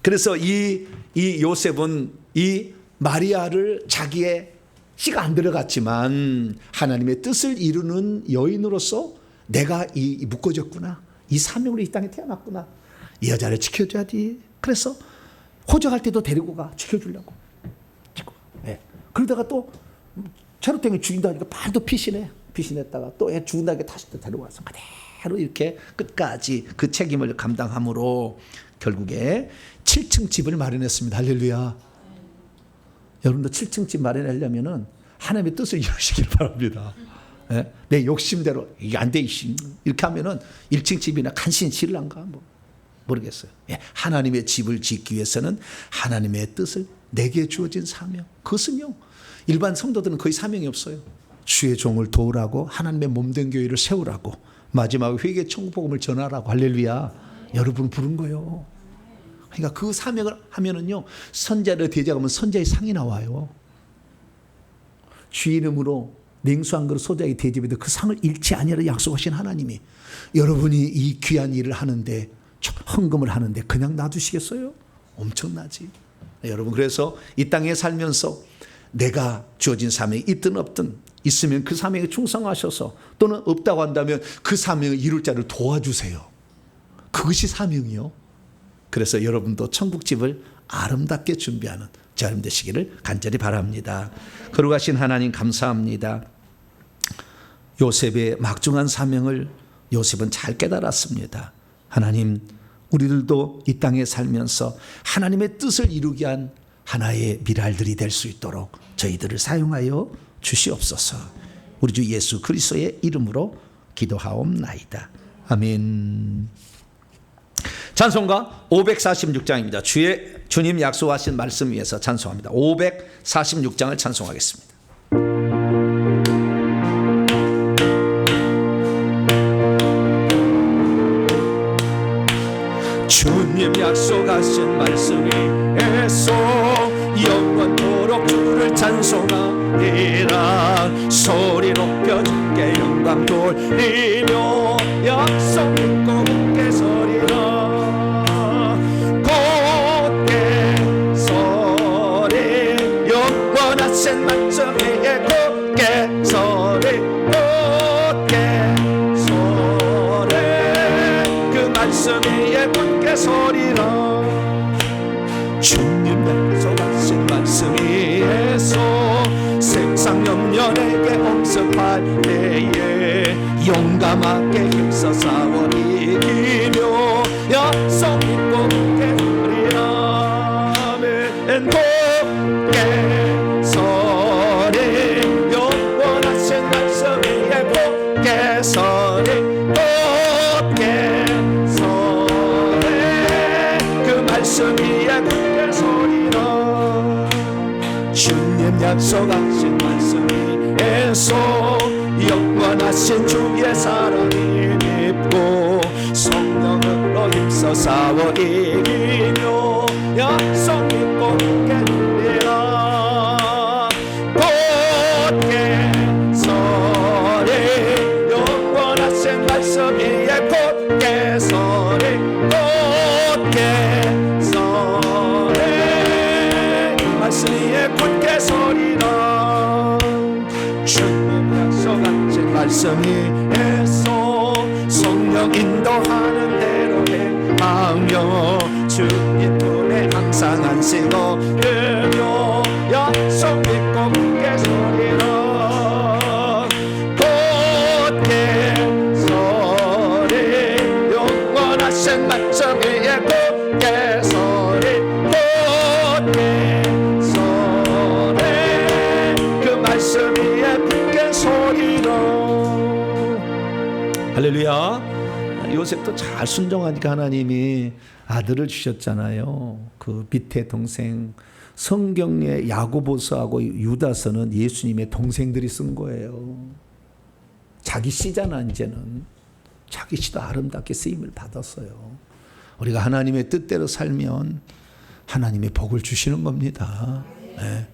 그래서 이 요셉은 이 마리아를 자기의 씨가 안 들어갔지만 하나님의 뜻을 이루는 여인으로서 내가 묶어졌구나. 이 사명으로 이 땅에 태어났구나. 이 여자를 지켜줘야지. 그래서 호적할 때도 데리고 가. 지켜주려고. 네. 그러다가 또 헤롯 대왕이 죽인다 하니까 바로 또 피신했다가 또 애 죽은다니까 다시 또 데려와서 그대로 이렇게 끝까지 그 책임을 감당함으로 결국에 7층 집을 마련했습니다. 할렐루야. 여러분도 7층 집 마련하려면은 하나님의 뜻을 이루시길 바랍니다. 네? 내 욕심대로 이게 안 돼 이렇게 하면은 1층 집이나 간신히 지을란가 뭐 모르겠어요. 예, 하나님의 집을 짓기 위해서는 하나님의 뜻을 내게 주어진 사명, 그것은요 일반 성도들은 거의 사명이 없어요. 주의 종을 도우라고, 하나님의 몸된 교회를 세우라고, 마지막 회개 천국복음을 전하라고. 할렐루야. 여러분 부른 거예요. 그러니까 그 사명을 하면은요 선자를 대적하면 선자의 상이 나와요. 주 이름으로 냉수 한 그릇 소자에게 대접해도 그 상을 잃지 아니하라 약속하신 하나님이 여러분이 이 귀한 일을 하는데, 헌금을 하는데 그냥 놔두시겠어요? 엄청나지. 여러분, 그래서 이 땅에 살면서 내가 주어진 사명이 있든 없든 있으면 그 사명에 충성하셔서, 또는 없다고 한다면 그 사명을 이룰 자를 도와주세요. 그것이 사명이요. 그래서 여러분도 천국집을 아름답게 준비하는 저여러분 되시기를 간절히 바랍니다. 거룩하신 하나님 감사합니다. 요셉의 막중한 사명을 요셉은 잘 깨달았습니다. 하나님, 우리들도 이 땅에 살면서 하나님의 뜻을 이루게 한 하나의 미랄들이 될 수 있도록 저희들을 사용하여 주시옵소서. 우리 주 예수 그리스도의 이름으로 기도하옵나이다. 아멘. 찬송가 546장입니다. 주님 약속하신 말씀 위해서 찬송합니다. 546장을 찬송하겠습니다. 주님 약속하신 말씀 위에서 영원토록 주를 찬송하리라. 소리 높여 주께 영광 돌리며 약속 믿고 굳게 서리라. 곧게 서리 영원하신 말씀 위에 곧게 서리. 곧게 서리 그 말씀 위에 굳게 서리라. 주님 약속하신 말씀 위에서 세상 염려 내게 엄습할 때에 용감하게 힘써 싸워 이기며 약속 믿고 굳게 서리라. 아멘. 굳게 서리 영원하신 말씀 위에 굳게 서리. 굳게 서리 그 말씀 위에 굳게 서리라. 주님 약속하신 말씀 위에서 영원하신 주의 사랑이 믿고 성령으로 힘써 싸워 이기며 약속 믿고 굳게 서리라. 굳게 서리 영원하신 말씀 위에 굳게 서리. 굳게 서리 말씀 위에 굳게 서리. 말씀 위에서 성령 인도하는 대로 행하며 주님 품에 항상 안쓰고 그며 약속 믿고 굳게 서리라 곧게 서리 영원하신 말씀 위에 굳게 서리 곧게 서리 그 말씀 위에 굳게 서리라. 할렐루야. 요셉도 잘 순종하니까 하나님이 아들을 주셨잖아요. 그 밑에 동생 성경에 야고보서하고 유다서는 예수님의 동생들이 쓴 거예요. 자기 씨잖아. 이제는 자기 씨도 아름답게 쓰임을 받았어요. 우리가 하나님의 뜻대로 살면 하나님의 복을 주시는 겁니다. 네.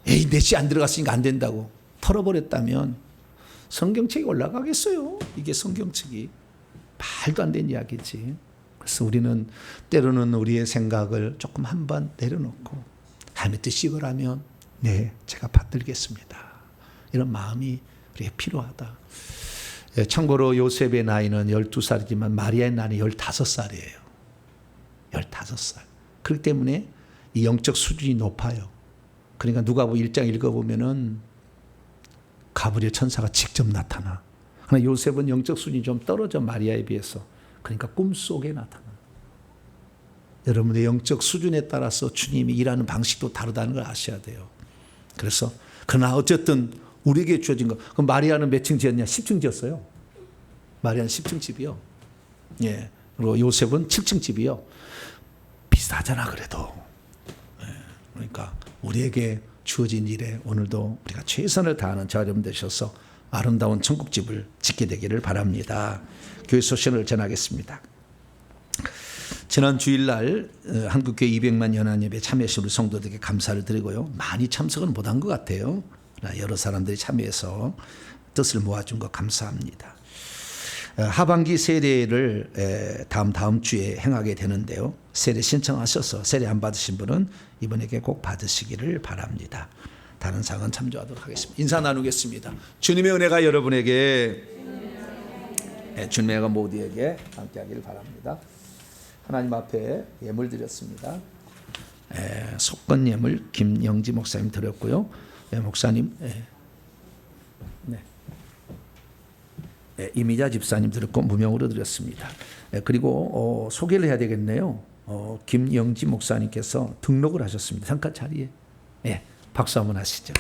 에이 내 씨 안 들어갔으니까 안 된다고 털어버렸다면 성경책이 올라가겠어요. 이게 성경책이 말도 안 되는 이야기지. 그래서 우리는 때로는 우리의 생각을 조금 한번 내려놓고 하나님의 뜻이 이거라면 네 제가 받들겠습니다. 이런 마음이 우리에게 필요하다. 참고로 요셉의 나이는 12살이지만 마리아의 나이는 15살이에요. 15살. 그렇기 때문에 이 영적 수준이 높아요. 그러니까 누가복음 1장 읽어보면은 가브리엘 천사가 직접 나타나. 그러나 요셉은 영적 수준이 좀 떨어져 마리아에 비해서. 그러니까 꿈속에 나타나. 여러분의 영적 수준에 따라서 주님이 일하는 방식도 다르다는 걸 아셔야 돼요. 그래서 그러나 어쨌든 우리에게 주어진 거. 그럼 마리아는 몇 층 지었냐? 10층 지었어요. 마리아는 10층 집이요. 예. 그리고 요셉은 7층 집이요. 비슷하잖아 그래도. 예. 그러니까 우리에게 주어진 일에 오늘도 우리가 최선을 다하는 저와 여러분 되셔서 아름다운 천국집을 짓게 되기를 바랍니다. 교회 소식을 전하겠습니다. 지난 주일날 한국교회 200만 연합예배 참여하신 우리 성도들에게 감사를 드리고요. 많이 참석은 못한 것 같아요. 여러 사람들이 참여해서 뜻을 모아준 것 감사합니다. 하반기 세례를 다음 주에 행하게 되는데요. 세례 신청하셔서 세례 안 받으신 분은 이분에게 꼭 받으시기를 바랍니다. 다른 사항은 참조하도록 하겠습니다. 인사 나누겠습니다. 주님의 은혜가 여러분에게 주님의 은혜가 모두에게 함께하기를 바랍니다. 하나님 앞에 예물 드렸습니다. 속건 예물 김영지 목사님 드렸고요. 목사님 이미자 집사님 드렸고 무명으로 드렸습니다. 그리고 소개를 해야 되겠네요. 김영지 목사님께서 등록을 하셨습니다. 잠깐 자리에. 박수 한번 하시죠.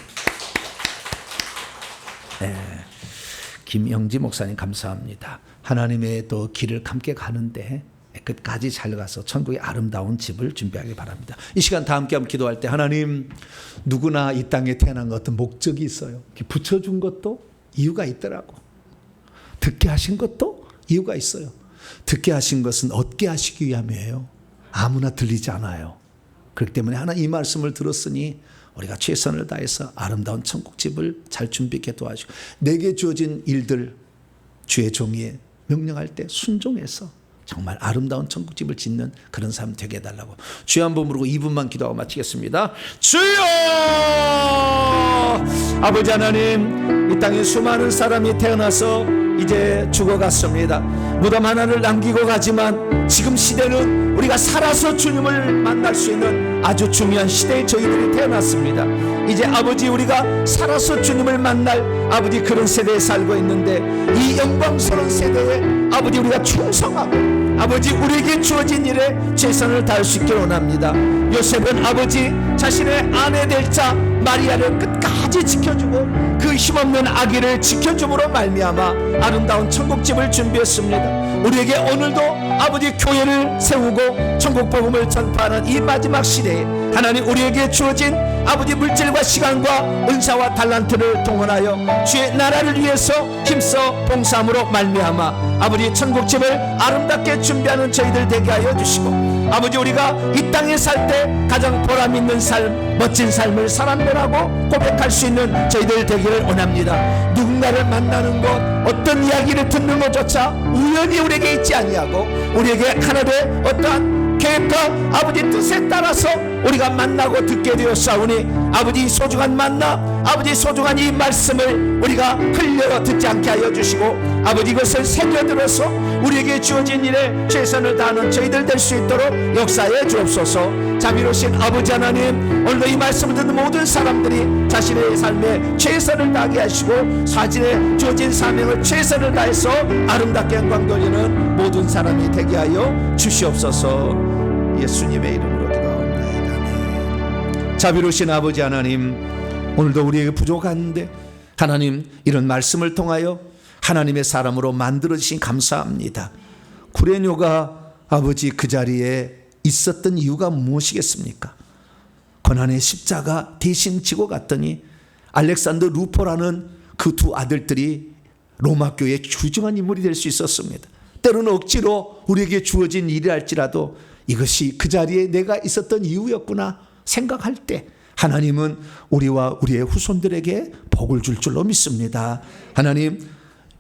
김영지 목사님 감사합니다. 하나님의 또 길을 함께 가는데 끝까지 잘 가서 천국의 아름다운 집을 준비하기 바랍니다. 이 시간 다 함께 기도할 때 하나님 누구나 이 땅에 태어난 것 어떤 목적이 있어요. 붙여준 것도 이유가 있더라고. 듣게 하신 것도 이유가 있어요. 듣게 하신 것은 얻게 하시기 위함이에요. 아무나 들리지 않아요. 그렇기 때문에 하나님 이 말씀을 들었으니 우리가 최선을 다해서 아름다운 천국집을 잘 준비하게 도와주시고 내게 주어진 일들 주의 종이에 명령할 때 순종해서 정말 아름다운 천국집을 짓는 그런 삶 되게 해달라고 주여 한번 부르고 2분만 기도하고 마치겠습니다. 주여! 아버지 하나님 이 땅에 수많은 사람이 태어나서 이제 죽어갔습니다. 무덤 하나를 남기고 가지만 지금 시대는 우리가 살아서 주님을 만날 수 있는 아주 중요한 시대에 저희들이 태어났습니다. 이제 아버지 우리가 살아서 주님을 만날 아버지 그런 세대에 살고 있는데 이 영광스러운 세대에 아버지 우리가 충성하고 아버지 우리에게 주어진 일에 최선을 다할 수 있기를 원합니다. 요셉은 아버지 자신의 아내 될 자 마리아를 끝까지 지켜주고 그 힘없는 아기를 지켜줌으로 말미암아 아름다운 천국집을 준비했습니다. 우리에게 오늘도 아버지 교회를 세우고 천국 복음을 전파하는 이 마지막 시대에 하나님 우리에게 주어진 아버지 물질과 시간과 은사와 달란트를 동원하여 주의 나라를 위해서 힘써 봉사함으로 말미암아 아버지 천국집을 아름답게 준비하는 저희들 되게 하여 주시고 아버지 우리가 이 땅에 살 때 가장 보람 있는 삶 멋진 삶을 살았노라고 고백할 수 있는 저희들 되기를 원합니다. 누군가를 만나는 것 어떤 이야기를 듣는 것조차 우연히 우리에게 있지 아니하고 우리에게 하나님의 어떠한 계획과 아버지 뜻에 따라서 우리가 만나고 듣게 되었사오니 아버지 소중한 만나, 아버지 소중한 이 말씀을 우리가 흘려 듣지 않게 하여 주시고 아버지 이것을 새겨들어서 우리에게 주어진 일에 최선을 다하는 저희들 될 수 있도록 역사해 주옵소서. 자비로우신 아버지 하나님, 오늘도 이 말씀을 듣는 모든 사람들이 자신의 삶에 최선을 다하게 하시고 사진에 주어진 사명을 최선을 다해서 아름답게 영광 돌리는 모든 사람이 되게 하여 주시옵소서. 예수님의 이름으로 기도합니다. 아멘. 자비로우신 아버지 하나님, 오늘도 우리에게 부족한데 하나님 이런 말씀을 통하여 하나님의 사람으로 만들어주신 감사합니다. 구레뇨가 아버지 그 자리에 있었던 이유가 무엇이겠습니까? 고난의 십자가 대신 지고 갔더니 알렉산더 루포라는 그 두 아들들이 로마 교회의 귀중한 인물이 될 수 있었습니다. 때로는 억지로 우리에게 주어진 일이랄지라도 이것이 그 자리에 내가 있었던 이유였구나 생각할 때 하나님은 우리와 우리의 후손들에게 복을 줄 줄로 믿습니다. 하나님,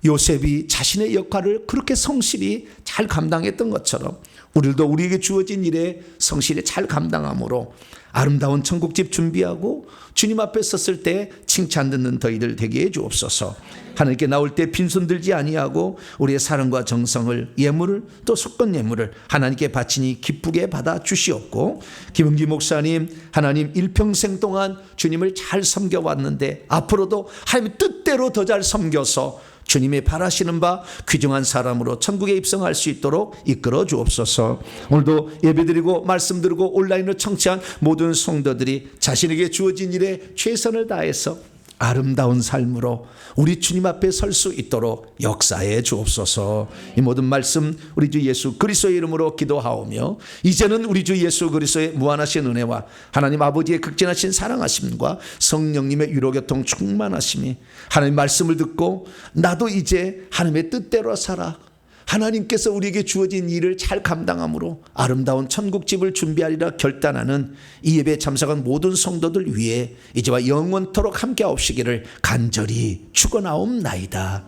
요셉이 자신의 역할을 그렇게 성실히 잘 감당했던 것처럼 우리도 우리에게 주어진 일에 성실히 잘 감당함으로 아름다운 천국집 준비하고 주님 앞에 섰을 때 칭찬 듣는 저희들 되게 해 주옵소서. 하나님께 나올 때 빈손 들지 아니하고 우리의 사랑과 정성을, 예물을, 또 속건 예물을 하나님께 바치니 기쁘게 받아 주시옵고, 김은기 목사님 하나님 일평생 동안 주님을 잘 섬겨왔는데 앞으로도 하나님의 뜻대로 더 잘 섬겨서 주님이 바라시는 바 귀중한 사람으로 천국에 입성할 수 있도록 이끌어 주옵소서. 오늘도 예배드리고 말씀 들고 온라인으로 청취한 모든 성도들이 자신에게 주어진 일에 최선을 다해서 아름다운 삶으로 우리 주님 앞에 설 수 있도록 역사해 주옵소서. 이 모든 말씀 우리 주 예수 그리스도의 이름으로 기도하오며, 이제는 우리 주 예수 그리스도의 무한하신 은혜와 하나님 아버지의 극진하신 사랑하심과 성령님의 위로교통 충만하심이 하나님 말씀을 듣고 나도 이제 하나님의 뜻대로 살아 하나님께서 우리에게 주어진 일을 잘 감당함으로 아름다운 천국집을 준비하리라 결단하는 이 예배에 참석한 모든 성도들 위해 이제와 영원토록 함께 하옵시기를 간절히 축원하옵나이다.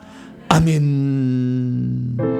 아멘.